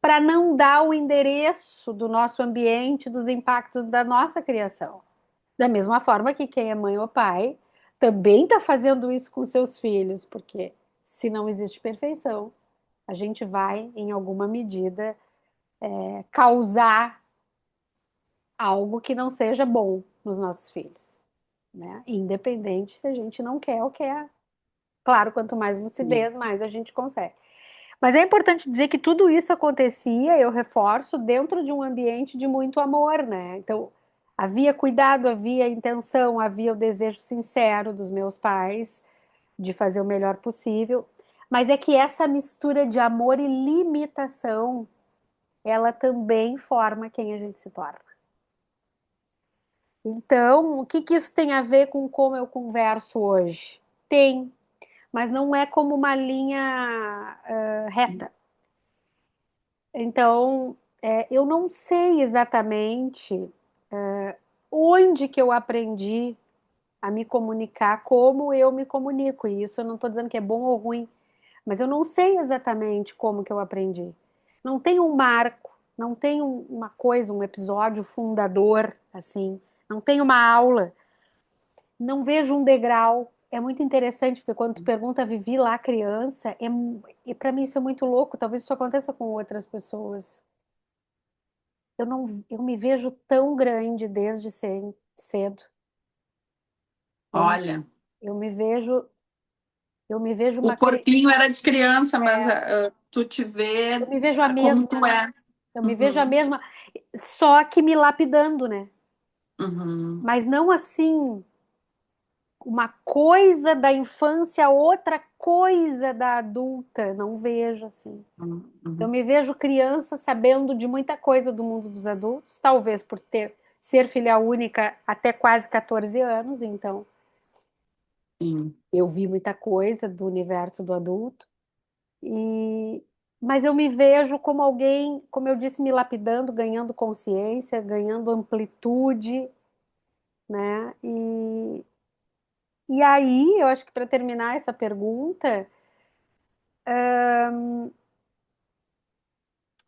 para não dar o endereço do nosso ambiente, dos impactos da nossa criação. Da mesma forma que quem é mãe ou pai também está fazendo isso com seus filhos, porque se não existe perfeição, a gente vai, em alguma medida, causar algo que não seja bom nos nossos filhos, né? Independente se a gente não quer ou quer. Claro, quanto mais Sim. lucidez, mais a gente consegue. Mas é importante dizer que tudo isso acontecia, eu reforço, dentro de um ambiente de muito amor, né? Então, havia cuidado, havia intenção, havia o desejo sincero dos meus pais de fazer o melhor possível. Mas é que essa mistura de amor e limitação, ela também forma quem a gente se torna. Então, o que que isso tem a ver com como eu converso hoje? Tem, mas não é como uma linha reta. Então, eu não sei exatamente onde que eu aprendi a me comunicar, como eu me comunico. E isso eu não estou dizendo que é bom ou ruim, mas eu não sei exatamente como que eu aprendi. Não tem um marco, não tem uma coisa, um episódio fundador, assim. Não tem uma aula, não vejo um degrau. É muito interessante, porque quando tu pergunta, vivi lá criança, e para mim isso é muito louco. Talvez isso aconteça com outras pessoas. Eu não, eu me vejo tão grande desde cedo. Eu, Olha, eu me vejo, eu me vejo o uma, corpinho era de criança, mas é, tu te vê eu me vejo a como mesma, tu é. eu me vejo a Uhum, mesma, só que me lapidando, né? uhum, Mas não assim, uma coisa da infância, outra coisa da adulta, não vejo assim. Eu uhum. me vejo criança sabendo de muita coisa do mundo dos adultos, talvez por ser filha única até quase 14 anos, então Sim. eu vi muita coisa do universo do adulto. E mas eu me vejo como alguém, como eu disse, me lapidando, ganhando consciência, ganhando amplitude, né? E aí, eu acho que para terminar essa pergunta,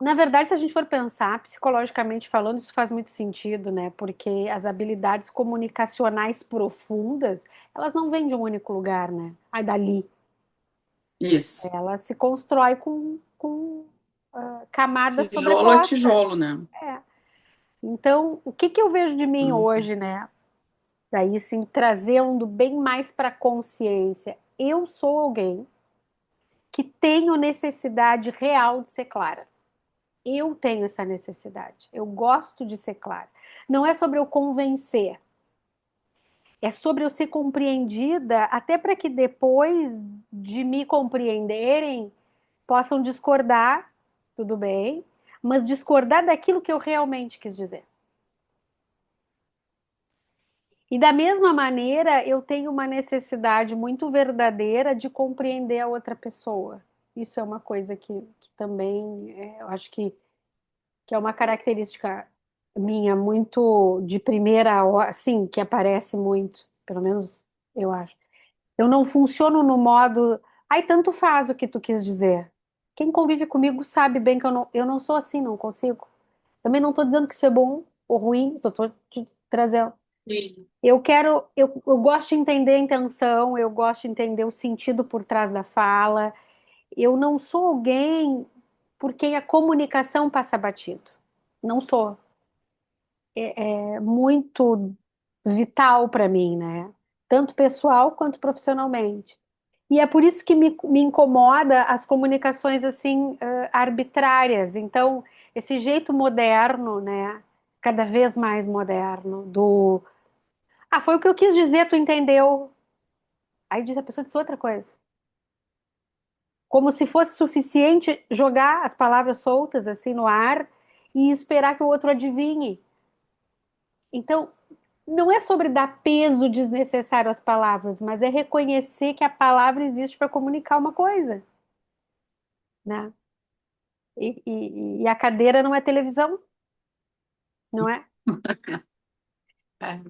na verdade, se a gente for pensar, psicologicamente falando, isso faz muito sentido, né? Porque as habilidades comunicacionais profundas, elas não vêm de um único lugar, né? Aí dali. Isso. Ela se constrói com camadas Tijolo a sobrepostas. tijolo, né? É. Então, o que que eu vejo de mim Uhum. hoje, né? Daí, sim, trazendo bem mais para a consciência. Eu sou alguém que tenho necessidade real de ser clara. Eu tenho essa necessidade. Eu gosto de ser clara. Não é sobre eu convencer, é sobre eu ser compreendida, até para que depois de me compreenderem, possam discordar, tudo bem, mas discordar daquilo que eu realmente quis dizer. E da mesma maneira, eu tenho uma necessidade muito verdadeira de compreender a outra pessoa. Isso é uma coisa que também eu acho que é uma característica minha muito de primeira, assim, que aparece muito, pelo menos eu acho. Eu não funciono no modo, ai, tanto faz o que tu quis dizer. Quem convive comigo sabe bem que eu não sou assim, não consigo. Também não estou dizendo que isso é bom ou ruim, só estou te trazendo. Sim. Eu gosto de entender a intenção, eu gosto de entender o sentido por trás da fala. Eu não sou alguém por quem a comunicação passa batido. Não sou. É muito vital para mim, né? Tanto pessoal quanto profissionalmente. E é por isso que me incomoda as comunicações assim arbitrárias. Então, esse jeito moderno, né? Cada vez mais moderno, do foi o que eu quis dizer, tu entendeu? Aí diz a pessoa disse outra coisa. Como se fosse suficiente jogar as palavras soltas assim no ar e esperar que o outro adivinhe. Então, não é sobre dar peso desnecessário às palavras, mas é reconhecer que a palavra existe para comunicar uma coisa, né? E a cadeira não é televisão, não é? É.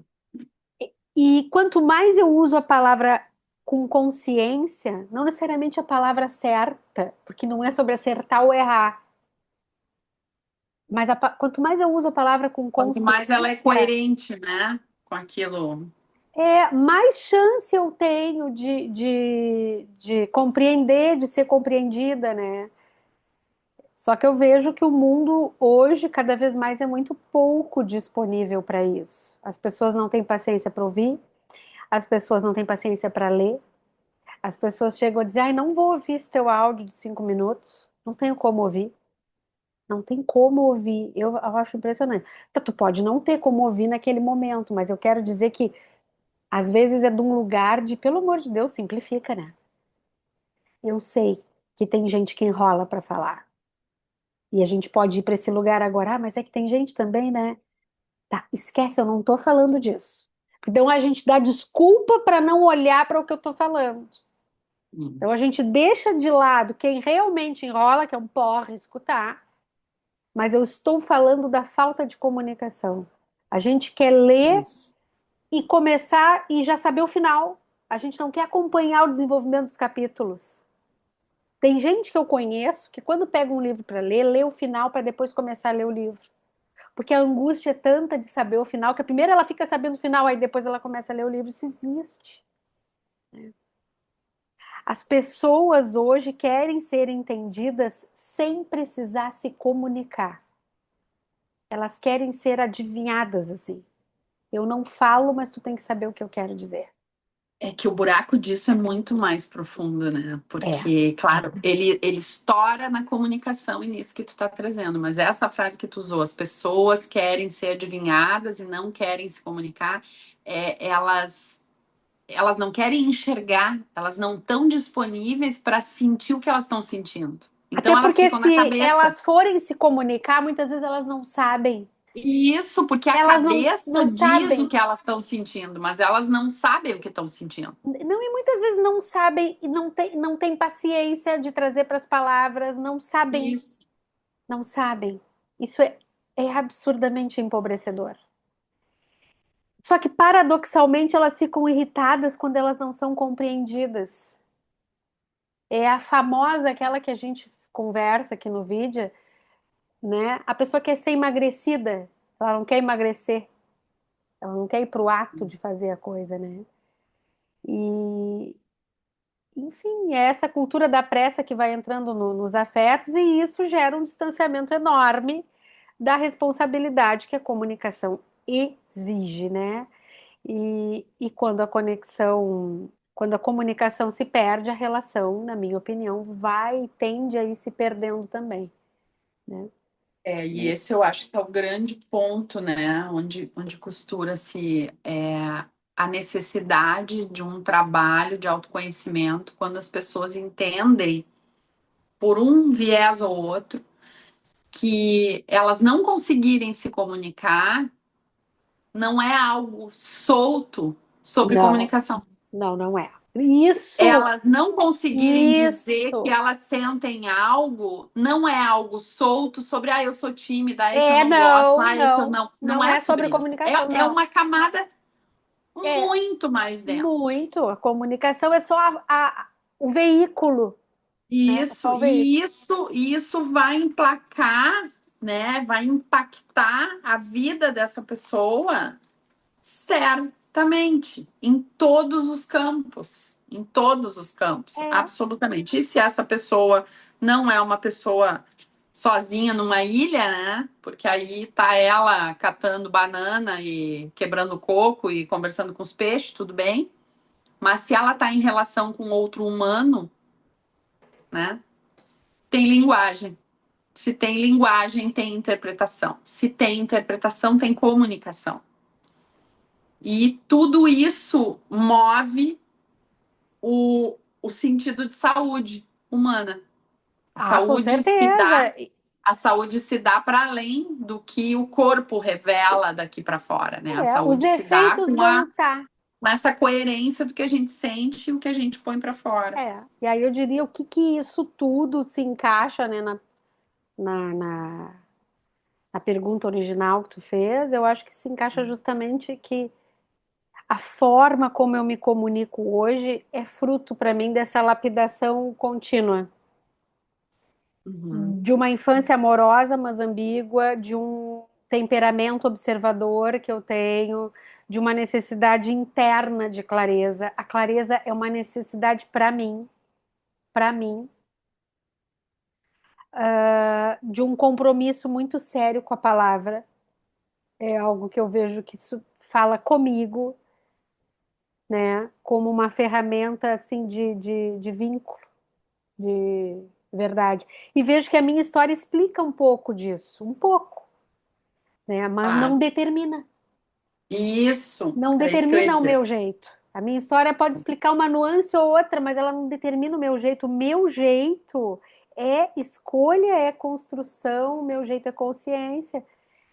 E quanto mais eu uso a palavra com consciência, não necessariamente a palavra certa, porque não é sobre acertar ou errar, mas quanto mais eu uso a palavra com Quanto mais ela é consciência, coerente, né? Com aquilo. mais chance eu tenho de compreender, de ser compreendida, né? Só que eu vejo que o mundo hoje, cada vez mais, é muito pouco disponível para isso. As pessoas não têm paciência para ouvir, as pessoas não têm paciência para ler, as pessoas chegam a dizer, ai, não vou ouvir esse teu áudio de 5 minutos, não tenho como ouvir. Não tem como ouvir. Eu acho impressionante. Então, tu pode não ter como ouvir naquele momento, mas eu quero dizer que às vezes é de um lugar de, pelo amor de Deus, simplifica, né? Eu sei que tem gente que enrola para falar. E a gente pode ir para esse lugar agora, mas é que tem gente também, né? Tá, esquece, eu não tô falando disso. Então a gente dá desculpa para não olhar para o que eu tô falando. Hum. Então a gente deixa de lado quem realmente enrola, que é um porre escutar, mas eu estou falando da falta de comunicação. A gente quer ler Isso. e começar e já saber o final. A gente não quer acompanhar o desenvolvimento dos capítulos. Tem gente que eu conheço que quando pega um livro para ler, lê o final para depois começar a ler o livro. Porque a angústia é tanta de saber o final, que a primeira ela fica sabendo o final, aí depois ela começa a ler o livro. Isso existe. As pessoas hoje querem ser entendidas sem precisar se comunicar. Elas querem ser adivinhadas assim. Eu não falo, mas tu tem que saber o que eu quero dizer. É que o buraco disso é muito mais profundo, né? É, Porque, claro, ele estoura na comunicação e nisso que tu tá trazendo, mas essa frase que tu usou, as pessoas querem ser adivinhadas e não querem se comunicar, elas não querem enxergar, elas não estão disponíveis para sentir o que elas estão sentindo. até Então elas porque ficam na se cabeça. elas forem se comunicar, muitas vezes elas não sabem. E isso porque a Elas não, cabeça não diz o sabem. que elas estão sentindo, mas elas não sabem o que estão sentindo. Não, e muitas vezes não sabem e não tem paciência de trazer para as palavras, não sabem, Isso. não sabem. Isso é absurdamente empobrecedor. Só que, paradoxalmente, elas ficam irritadas quando elas não são compreendidas. É a famosa, aquela que a gente conversa aqui no vídeo, né? A pessoa quer ser emagrecida, ela não quer emagrecer, ela não quer ir para o ato de fazer a coisa, né? E, enfim, é essa cultura da pressa que vai entrando nos afetos e isso gera um distanciamento enorme da responsabilidade que a comunicação exige, né? E quando a comunicação se perde, a relação, na minha opinião, tende a ir se perdendo também, né? E esse eu acho que é o grande ponto, né? Onde costura-se a necessidade de um trabalho de autoconhecimento, quando as pessoas entendem, por um viés ou outro, que elas não conseguirem se comunicar não é algo solto sobre Não, comunicação. não, não é. Isso, Elas não conseguirem dizer que isso. elas sentem algo, não é algo solto sobre, eu sou tímida, é que eu não gosto, Não, é que eu não, não. Não não é é sobre sobre isso. comunicação, É não. uma camada É muito mais dentro. muito. A comunicação é só o veículo, né? É Isso, só o veículo. e isso vai emplacar, né? Vai impactar a vida dessa pessoa. Certamente, em todos os campos, É, absolutamente. E se essa pessoa não é uma pessoa sozinha numa ilha, né? Porque aí tá ela catando banana e quebrando coco e conversando com os peixes, tudo bem. Mas se ela tá em relação com outro humano, né? Tem linguagem. Se tem linguagem, tem interpretação. Se tem interpretação, tem comunicação. E tudo isso move o sentido de saúde humana. A com saúde se dá, certeza. a saúde se dá para além do que o corpo revela daqui para fora, né? A Os saúde se dá efeitos com, vão estar. com essa coerência do que a gente sente e o que a gente põe para fora. E aí eu diria o que que isso tudo se encaixa, né, na, na, na pergunta original que tu fez. Eu acho que se encaixa justamente que a forma como eu me comunico hoje é fruto para mim dessa lapidação contínua, Uhum. de uma infância amorosa, mas ambígua, de um temperamento observador que eu tenho, de uma necessidade interna de clareza. A clareza é uma necessidade para mim, de um compromisso muito sério com a palavra. É algo que eu vejo que isso fala comigo, né? Como uma ferramenta assim de vínculo, de verdade. E vejo que a minha história explica um pouco disso, um pouco, né? Mas não Claro. determina. Isso, Não é isso que eu ia determina o dizer. meu jeito. A minha história pode explicar uma nuance ou outra, mas ela não determina o meu jeito. O meu jeito é escolha, é construção, o meu jeito é consciência.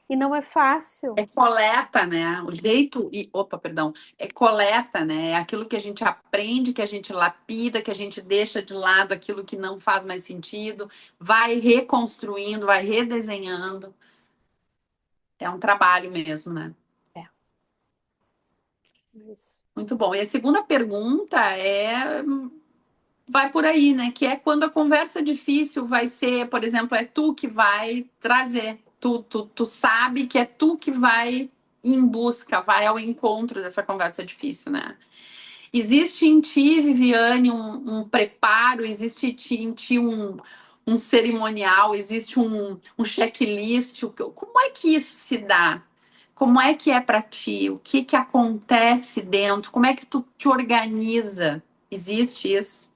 E não é fácil. É coleta, né? O jeito e, opa, perdão, é coleta, né? É aquilo que a gente aprende, que a gente lapida, que a gente deixa de lado aquilo que não faz mais sentido, vai reconstruindo, vai redesenhando. É um trabalho mesmo, né? É, isso. Muito bom. E a segunda pergunta vai por aí, né? Que é quando a conversa difícil vai ser, por exemplo, é tu que vai trazer. Tu sabe que é tu que vai ir em busca, vai ao encontro dessa conversa difícil, né? Existe em ti, Viviane, um preparo, existe em ti um cerimonial, existe um checklist. Como é que isso se dá? Como é que é para ti? O que que acontece dentro? Como é que tu te organiza? Existe isso?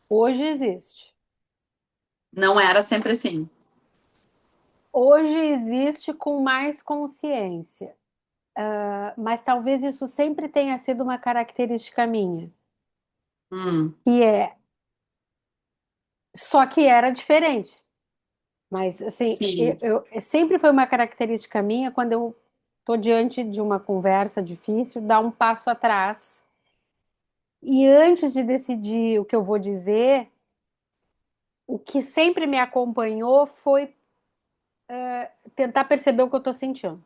Hoje existe. Não era sempre assim. Hoje existe com mais consciência. Mas talvez isso sempre tenha sido uma característica minha. Hum, E é. Só que era diferente. Mas, assim, sim. sempre foi uma característica minha quando eu estou diante de uma conversa difícil, dar um passo atrás. E antes de decidir o que eu vou dizer, o que sempre me acompanhou foi tentar perceber o que eu estou sentindo.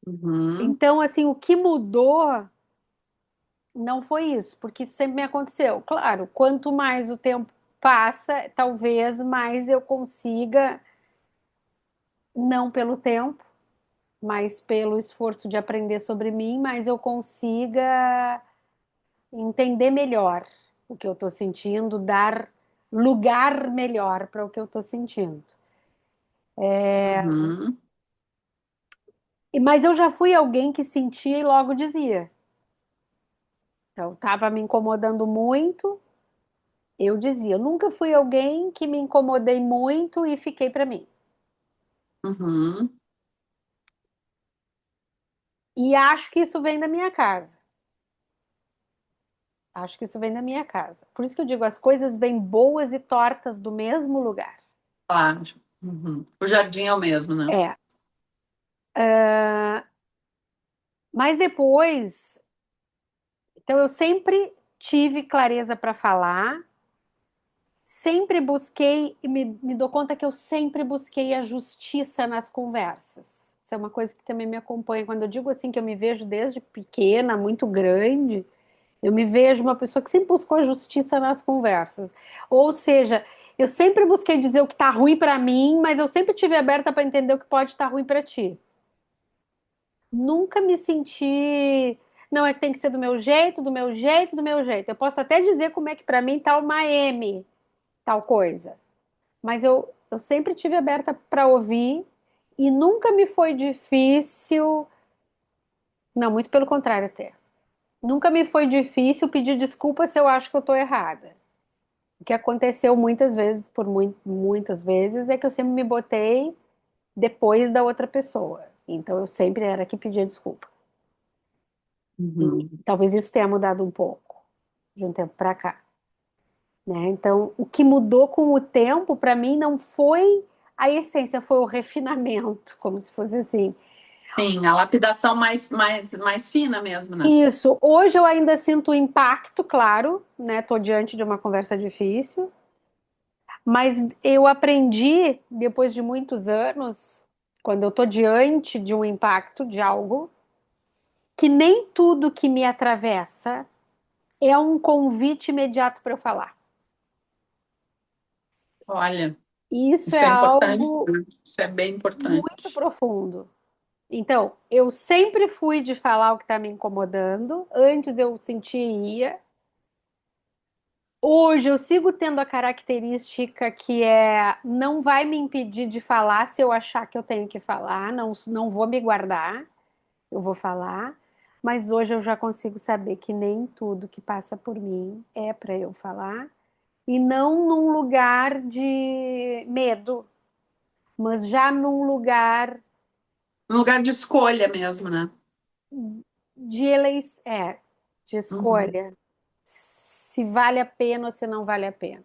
Uhum, Então, assim, o que mudou não foi isso, porque isso sempre me aconteceu. Claro, quanto mais o tempo passa, talvez mais eu consiga, não pelo tempo, mas pelo esforço de aprender sobre mim, mas eu consiga entender melhor o que eu estou sentindo, dar lugar melhor para o que eu estou sentindo. uhum. Mas eu já fui alguém que sentia e logo dizia. Então, estava me incomodando muito, eu dizia. Eu nunca fui alguém que me incomodei muito e fiquei para mim. Uhum. E acho que isso vem da minha casa. Acho que isso vem da minha casa. Por isso que eu digo, as coisas vêm boas e tortas do mesmo lugar. Claro. Uhum. O jardim é o mesmo, né? É. Mas depois, então eu sempre tive clareza para falar, sempre busquei, e me dou conta que eu sempre busquei a justiça nas conversas. Isso é uma coisa que também me acompanha. Quando eu digo assim que eu me vejo desde pequena, muito grande, eu me vejo uma pessoa que sempre buscou a justiça nas conversas. Ou seja, eu sempre busquei dizer o que está ruim para mim, mas eu sempre tive aberta para entender o que pode estar ruim para ti. Nunca me senti, não, é que tem que ser do meu jeito, do meu jeito, do meu jeito. Eu posso até dizer como é que para mim tá uma M, tal coisa. Mas eu sempre tive aberta para ouvir e nunca me foi difícil, não, muito pelo contrário até. Nunca me foi difícil pedir desculpa se eu acho que eu estou errada. O que aconteceu muitas vezes, muitas vezes, é que eu sempre me botei depois da outra pessoa. Então eu sempre era que pedia desculpa. E Uhum. talvez isso tenha mudado um pouco de um tempo para cá, né? Então, o que mudou com o tempo para mim não foi a essência, foi o refinamento, como se fosse assim. Sim, a lapidação mais fina mesmo, né? Isso, hoje eu ainda sinto o impacto, claro, né? Tô diante de uma conversa difícil, mas eu aprendi depois de muitos anos, quando eu tô diante de um impacto de algo, que nem tudo que me atravessa é um convite imediato para eu falar. Olha, E isso é isso é importante, algo né? Isso é bem muito importante. profundo. Então, eu sempre fui de falar o que está me incomodando. Antes eu sentia e ia. Hoje eu sigo tendo a característica que é não vai me impedir de falar se eu achar que eu tenho que falar, não vou me guardar, eu vou falar. Mas hoje eu já consigo saber que nem tudo que passa por mim é para eu falar, e não num lugar de medo, mas já num lugar Um lugar de escolha mesmo, né? de Uhum. escolha, se vale a pena ou se não vale a pena.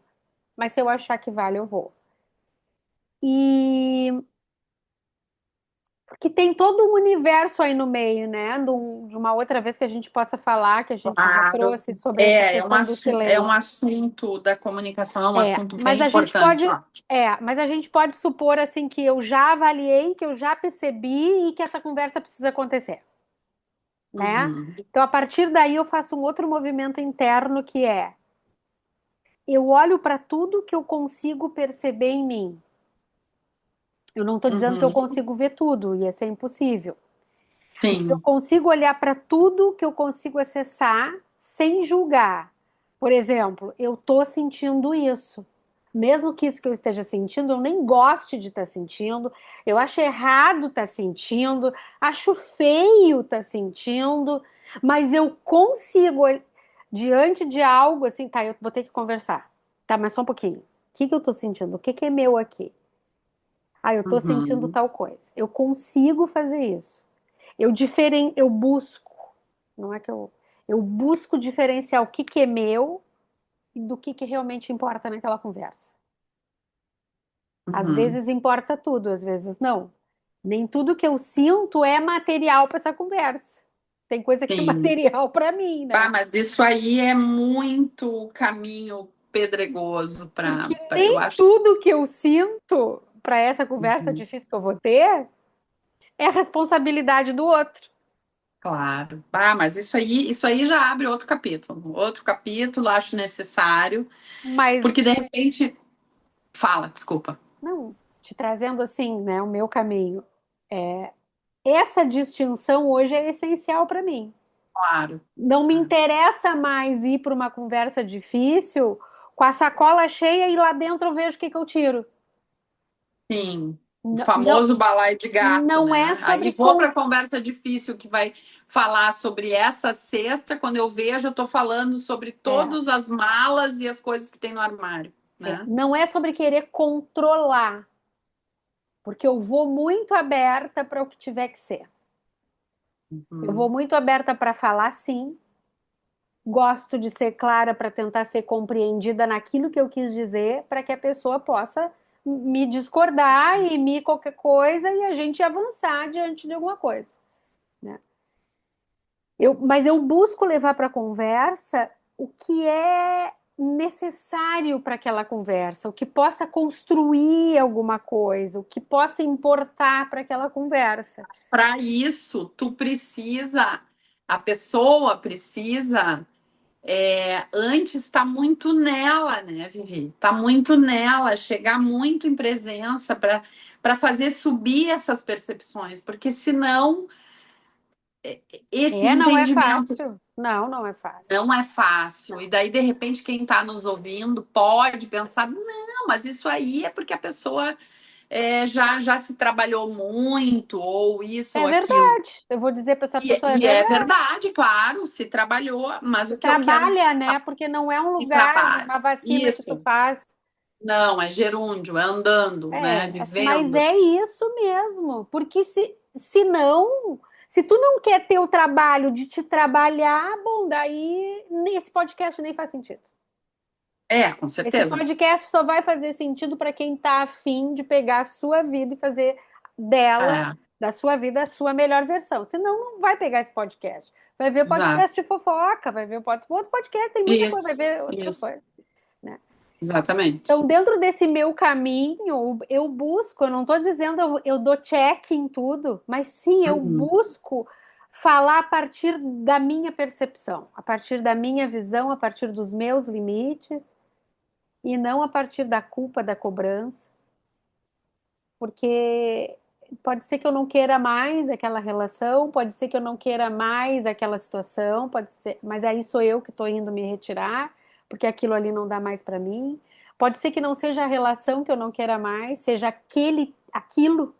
Mas se eu achar que vale, eu vou. E que tem todo um universo aí no meio, né? De uma outra vez que a gente possa falar, que a gente já Claro. trouxe sobre essa questão do É um silêncio. assunto da comunicação, é um assunto Mas bem a gente importante, pode, ó. mas a gente pode supor assim que eu já avaliei, que eu já percebi e que essa conversa precisa acontecer, né? Uhum. Então, a partir daí, eu faço um outro movimento interno que é eu olho para tudo que eu consigo perceber em mim. Eu não estou dizendo que eu Uhum. consigo ver tudo, ia ser impossível. Mas eu Sim. consigo olhar para tudo que eu consigo acessar sem julgar. Por exemplo, eu estou sentindo isso. Mesmo que isso que eu esteja sentindo, eu nem goste de estar sentindo, eu acho errado estar sentindo, acho feio estar sentindo, mas eu consigo, diante de algo assim, tá, eu vou ter que conversar. Tá, mas só um pouquinho. O que que eu estou sentindo? O que que é meu aqui? Ah, eu estou sentindo Uhum. tal coisa. Eu consigo fazer isso. Eu busco, não é que eu busco diferenciar o que que é meu e do que realmente importa naquela conversa. Às Uhum. vezes importa tudo, às vezes não. Nem tudo que eu sinto é material para essa conversa. Tem coisa que é Sim. material para mim, Ah, né? mas isso aí é muito caminho pedregoso Porque para eu nem acho. tudo que eu sinto para essa conversa Uhum. difícil que eu vou ter é responsabilidade do outro. Claro. Ah, mas isso aí já abre outro capítulo. Outro capítulo, acho necessário, Mas porque de repente, fala, desculpa. não, te trazendo assim, né, o meu caminho. Essa distinção hoje é essencial para mim. Claro. Não me Ah, interessa mais ir para uma conversa difícil com a sacola cheia e lá dentro eu vejo o que que eu tiro. sim. O Não, não, famoso balaio de gato, não é né? Aí sobre vou para a conversa difícil que vai falar sobre essa cesta. Quando eu vejo, eu estou falando sobre é, todas as malas e as coisas que tem no armário, né? não é sobre querer controlar, porque eu vou muito aberta para o que tiver que ser. Eu vou Uhum. muito aberta para falar sim. Gosto de ser clara para tentar ser compreendida naquilo que eu quis dizer, para que a pessoa possa me discordar e me qualquer coisa e a gente avançar diante de alguma coisa, né? Mas eu busco levar para a conversa o que é necessário para aquela conversa, o que possa construir alguma coisa, o que possa importar para aquela conversa. Para isso, a pessoa precisa antes está muito nela, né, Vivi? Está muito nela, chegar muito em presença para fazer subir essas percepções, porque senão esse Não é entendimento fácil. Não, não é fácil. não é fácil. E daí, de repente, quem está nos ouvindo pode pensar, não, mas isso aí é porque a pessoa já se trabalhou muito, ou isso É ou aquilo. verdade. Eu vou dizer para essa E, pessoa, é e é verdade. verdade, claro, se trabalhou, mas Se o que eu quero trabalha, né? Porque não é um e lugar, trabalho. uma vacina que tu Isso. faz. Não, é gerúndio, é andando, né? Mas Vivendo. é isso mesmo. Porque se não, se tu não quer ter o trabalho de te trabalhar, bom, daí esse podcast nem faz sentido. Com Esse certeza. podcast só vai fazer sentido para quem está afim de pegar a sua vida e fazer dela, É, da sua vida, a sua melhor versão. Senão, não vai pegar esse podcast. Vai ver o exato. podcast de fofoca, vai ver o outro podcast, tem muita coisa, vai Isso, ver outras isso. coisas, né? Exatamente. Então, dentro desse meu caminho, eu busco, eu não estou dizendo eu dou check em tudo, mas sim, eu Uhum. busco falar a partir da minha percepção, a partir da minha visão, a partir dos meus limites, e não a partir da culpa, da cobrança, porque pode ser que eu não queira mais aquela relação, pode ser que eu não queira mais aquela situação, pode ser, mas aí sou eu que estou indo me retirar, porque aquilo ali não dá mais para mim. Pode ser que não seja a relação que eu não queira mais, seja aquilo.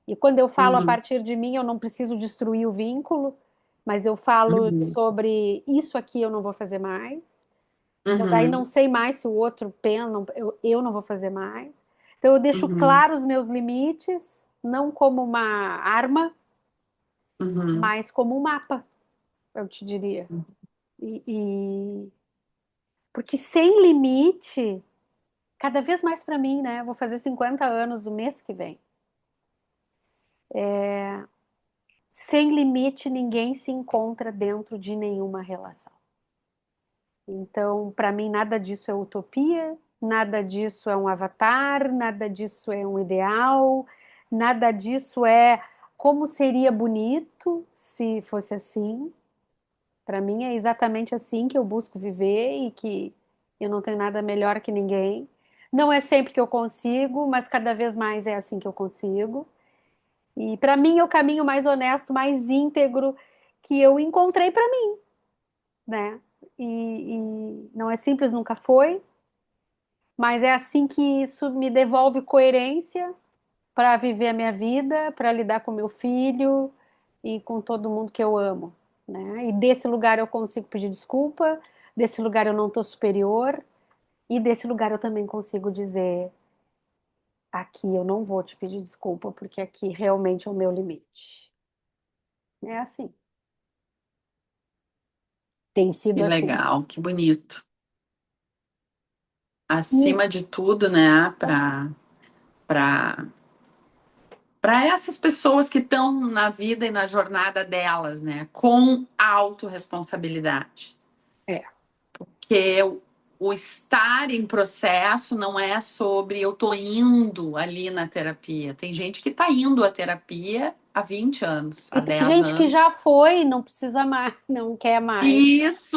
E quando eu falo a Uhum, partir de mim, eu não preciso destruir o vínculo, mas eu falo uhum, sobre isso aqui eu não vou fazer mais. Então, daí não uhum, sei mais se o outro pensa, eu não vou fazer mais. Então, eu deixo uhum, claro os meus limites, não como uma arma, uhum. mas como um mapa, eu te diria. Porque sem limite, cada vez mais para mim, né? Eu vou fazer 50 anos no mês que vem. Sem limite, ninguém se encontra dentro de nenhuma relação. Então, para mim, nada disso é utopia, nada disso é um avatar, nada disso é um ideal, nada disso é como seria bonito se fosse assim. Para mim, é exatamente assim que eu busco viver e que eu não tenho nada melhor que ninguém. Não é sempre que eu consigo, mas cada vez mais é assim que eu consigo. E para mim é o caminho mais honesto, mais íntegro que eu encontrei para mim, né? E não é simples, nunca foi, mas é assim que isso me devolve coerência para viver a minha vida, para lidar com meu filho e com todo mundo que eu amo, né? E desse lugar eu consigo pedir desculpa, desse lugar eu não estou superior, e desse lugar eu também consigo dizer: aqui eu não vou te pedir desculpa, porque aqui realmente é o meu limite. É assim, tem sido Que assim. legal, que bonito. E Acima de tudo, né, para para essas pessoas que estão na vida e na jornada delas, né, com autorresponsabilidade. é, Que o estar em processo não é sobre eu tô indo ali na terapia. Tem gente que está indo à terapia há 20 anos, e há tem 10 gente que já anos. foi, não precisa mais, não quer mais. Isso,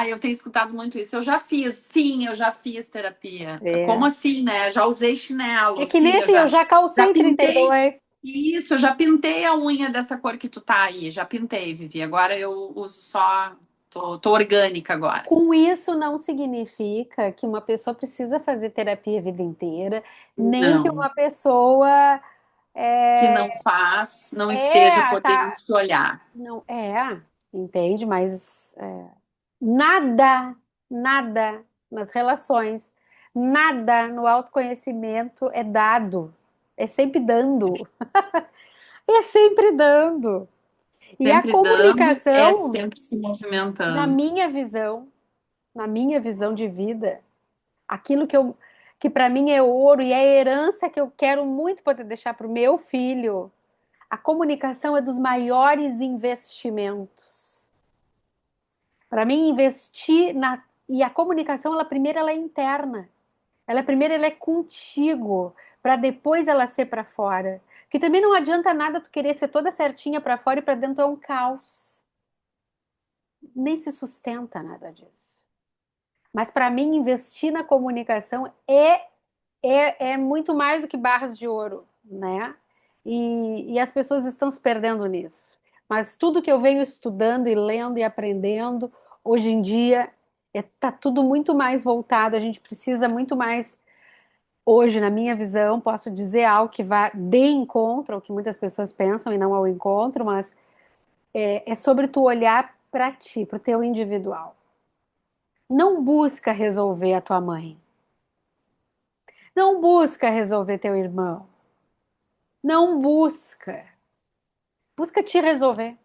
eu tenho escutado muito isso. Eu já fiz, sim, eu já fiz terapia. Como É. assim, né? Já usei É chinelo, que sim, nem assim, eu já já calcei pintei. 32. Isso, eu já pintei a unha dessa cor que tu tá aí. Já pintei, Vivi. Agora eu uso só, tô orgânica agora. Com isso não significa que uma pessoa precisa fazer terapia a vida inteira, nem que Não. uma pessoa Que é, não faz, não esteja podendo tá, se olhar. não entende, mas nada, nada nas relações, nada no autoconhecimento é dado, é sempre dando, é sempre dando. E a Sempre dando, é comunicação, sempre se na movimentando. minha visão, na minha visão de vida, aquilo que para mim é ouro e é a herança que eu quero muito poder deixar para o meu filho. A comunicação é dos maiores investimentos. Para mim, investir na. E a comunicação, ela primeiro ela é interna. Ela primeiro ela é contigo, para depois ela ser para fora. Que também não adianta nada tu querer ser toda certinha para fora e para dentro é um caos. Nem se sustenta nada disso. Mas para mim, investir na comunicação é muito mais do que barras de ouro, né? E as pessoas estão se perdendo nisso. Mas tudo que eu venho estudando e lendo e aprendendo, hoje em dia, está tudo muito mais voltado. A gente precisa muito mais, hoje, na minha visão, posso dizer algo que vá de encontro ao que muitas pessoas pensam e não ao encontro, mas é sobre tu olhar para ti, para o teu individual. Não busca resolver a tua mãe. Não busca resolver teu irmão. Não busca. Busca te resolver.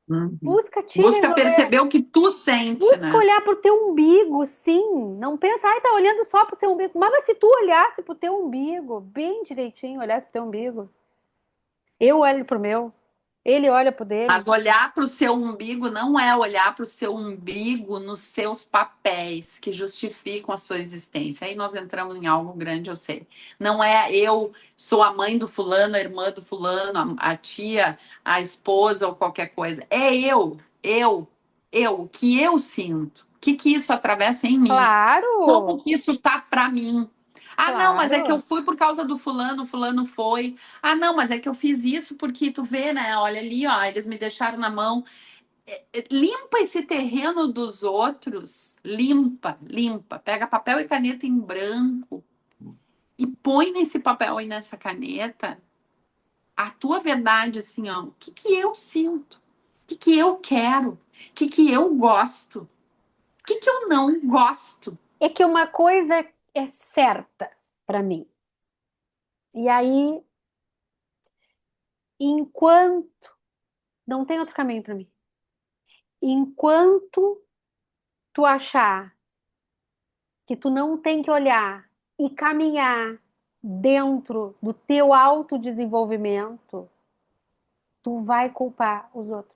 Uhum. Busca te Busca resolver. perceber o que tu sente, Busca né? olhar pro teu umbigo, sim. Não pensa, ai, tá olhando só pro seu umbigo. Mas se tu olhasse pro teu umbigo, bem direitinho, olhasse pro teu umbigo, eu olho pro meu, ele olha pro dele. Mas olhar para o seu umbigo não é olhar para o seu umbigo nos seus papéis que justificam a sua existência. Aí nós entramos em algo grande, eu sei. Não é eu sou a mãe do fulano, a irmã do fulano, a tia, a esposa ou qualquer coisa. É o que eu sinto. O que isso atravessa em mim? Como Claro! que isso tá para mim? Ah, não, mas é que eu Claro. fui por causa do fulano, o fulano foi. Ah, não, mas é que eu fiz isso porque tu vê, né? Olha ali, ó, eles me deixaram na mão. Limpa esse terreno dos outros, limpa, limpa. Pega papel e caneta em branco e põe nesse papel e nessa caneta a tua verdade, assim, ó. O que que eu sinto? O que que eu quero? O que que eu gosto? O que que eu não gosto? É que uma coisa é certa para mim. E aí, enquanto não tem outro caminho para mim. Enquanto tu achar que tu não tem que olhar e caminhar dentro do teu autodesenvolvimento, tu vai culpar os outros.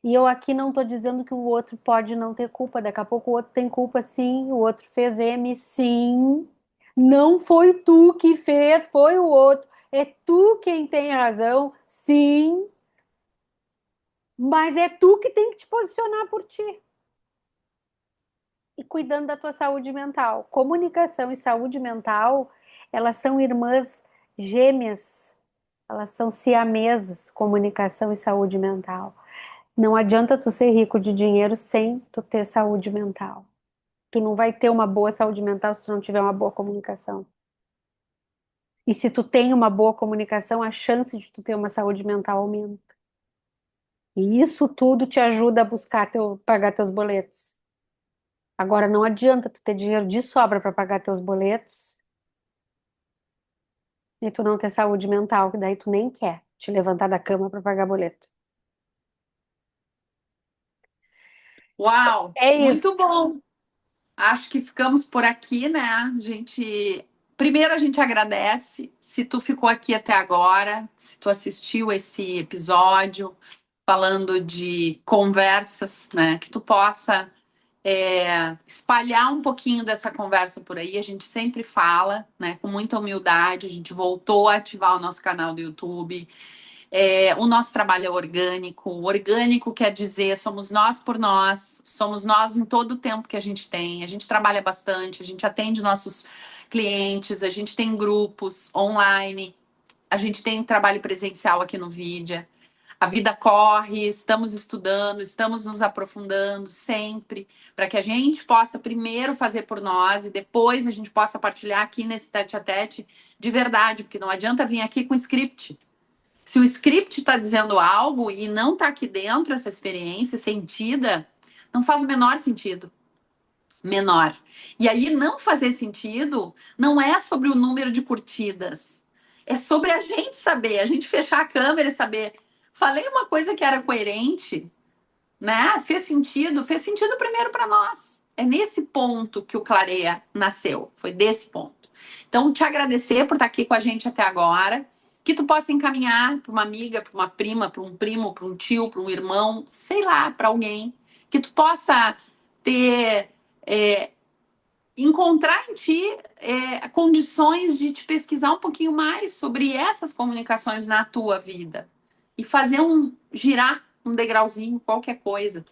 E eu aqui não estou dizendo que o outro pode não ter culpa. Daqui a pouco o outro tem culpa, sim. O outro fez M, sim. Não foi tu que fez, foi o outro. É tu quem tem razão, sim. Mas é tu que tem que te posicionar por ti. E cuidando da tua saúde mental. Comunicação e saúde mental, elas são irmãs gêmeas. Elas são siamesas, comunicação e saúde mental. Não adianta tu ser rico de dinheiro sem tu ter saúde mental. Tu não vai ter uma boa saúde mental se tu não tiver uma boa comunicação. E se tu tem uma boa comunicação, a chance de tu ter uma saúde mental aumenta. E isso tudo te ajuda a pagar teus boletos. Agora não adianta tu ter dinheiro de sobra para pagar teus boletos e tu não ter saúde mental, que daí tu nem quer te levantar da cama para pagar boleto. Uau, É muito isso. bom. Acho que ficamos por aqui, né? Primeiro a gente agradece se tu ficou aqui até agora, se tu assistiu esse episódio falando de conversas, né? Que tu possa espalhar um pouquinho dessa conversa por aí. A gente sempre fala, né? Com muita humildade. A gente voltou a ativar o nosso canal do YouTube. O nosso trabalho é orgânico. Orgânico quer dizer somos nós por nós, somos nós em todo o tempo que a gente tem. A gente trabalha bastante, a gente atende nossos clientes, a gente tem grupos online, a gente tem trabalho presencial aqui no Vídea. A vida corre, estamos estudando, estamos nos aprofundando sempre, para que a gente possa primeiro fazer por nós e depois a gente possa partilhar aqui nesse tete a tete de verdade, porque não adianta vir aqui com script. Se o script está dizendo algo e não está aqui dentro essa experiência sentida, não faz o menor sentido. Menor. E aí, não fazer sentido não é sobre o número de curtidas. É sobre a gente saber, a gente fechar a câmera e saber. Falei uma coisa que era coerente, né? Fez sentido primeiro para nós. É nesse ponto que o Clareia nasceu, foi desse ponto. Então, te agradecer por estar aqui com a gente até agora, que tu possa encaminhar para uma amiga, para uma prima, para um primo, para um tio, para um irmão, sei lá, para alguém, que tu possa ter é, encontrar em ti condições de te pesquisar um pouquinho mais sobre essas comunicações na tua vida e fazer girar um degrauzinho, qualquer coisa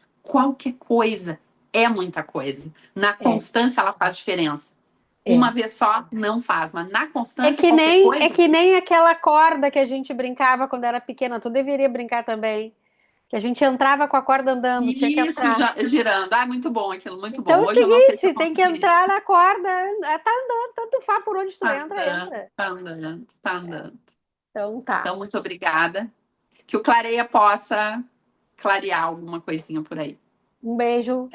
é muita coisa. Na É, constância ela faz diferença. Uma é. vez só não faz, mas na É constância que qualquer nem é coisa. que nem aquela corda que a gente brincava quando era pequena. Tu deveria brincar também. Que a gente entrava com a corda andando, tinha que Isso entrar. girando. Ah, muito bom aquilo, muito Então bom. é o Hoje eu não sei se eu seguinte, tem que conseguiria. entrar na corda. Tá andando, tanto faz por onde tu Tá entra, andando, entra. tá andando, tá andando. Então tá. Então, muito obrigada. Que o Clareia possa clarear alguma coisinha por aí. Um beijo.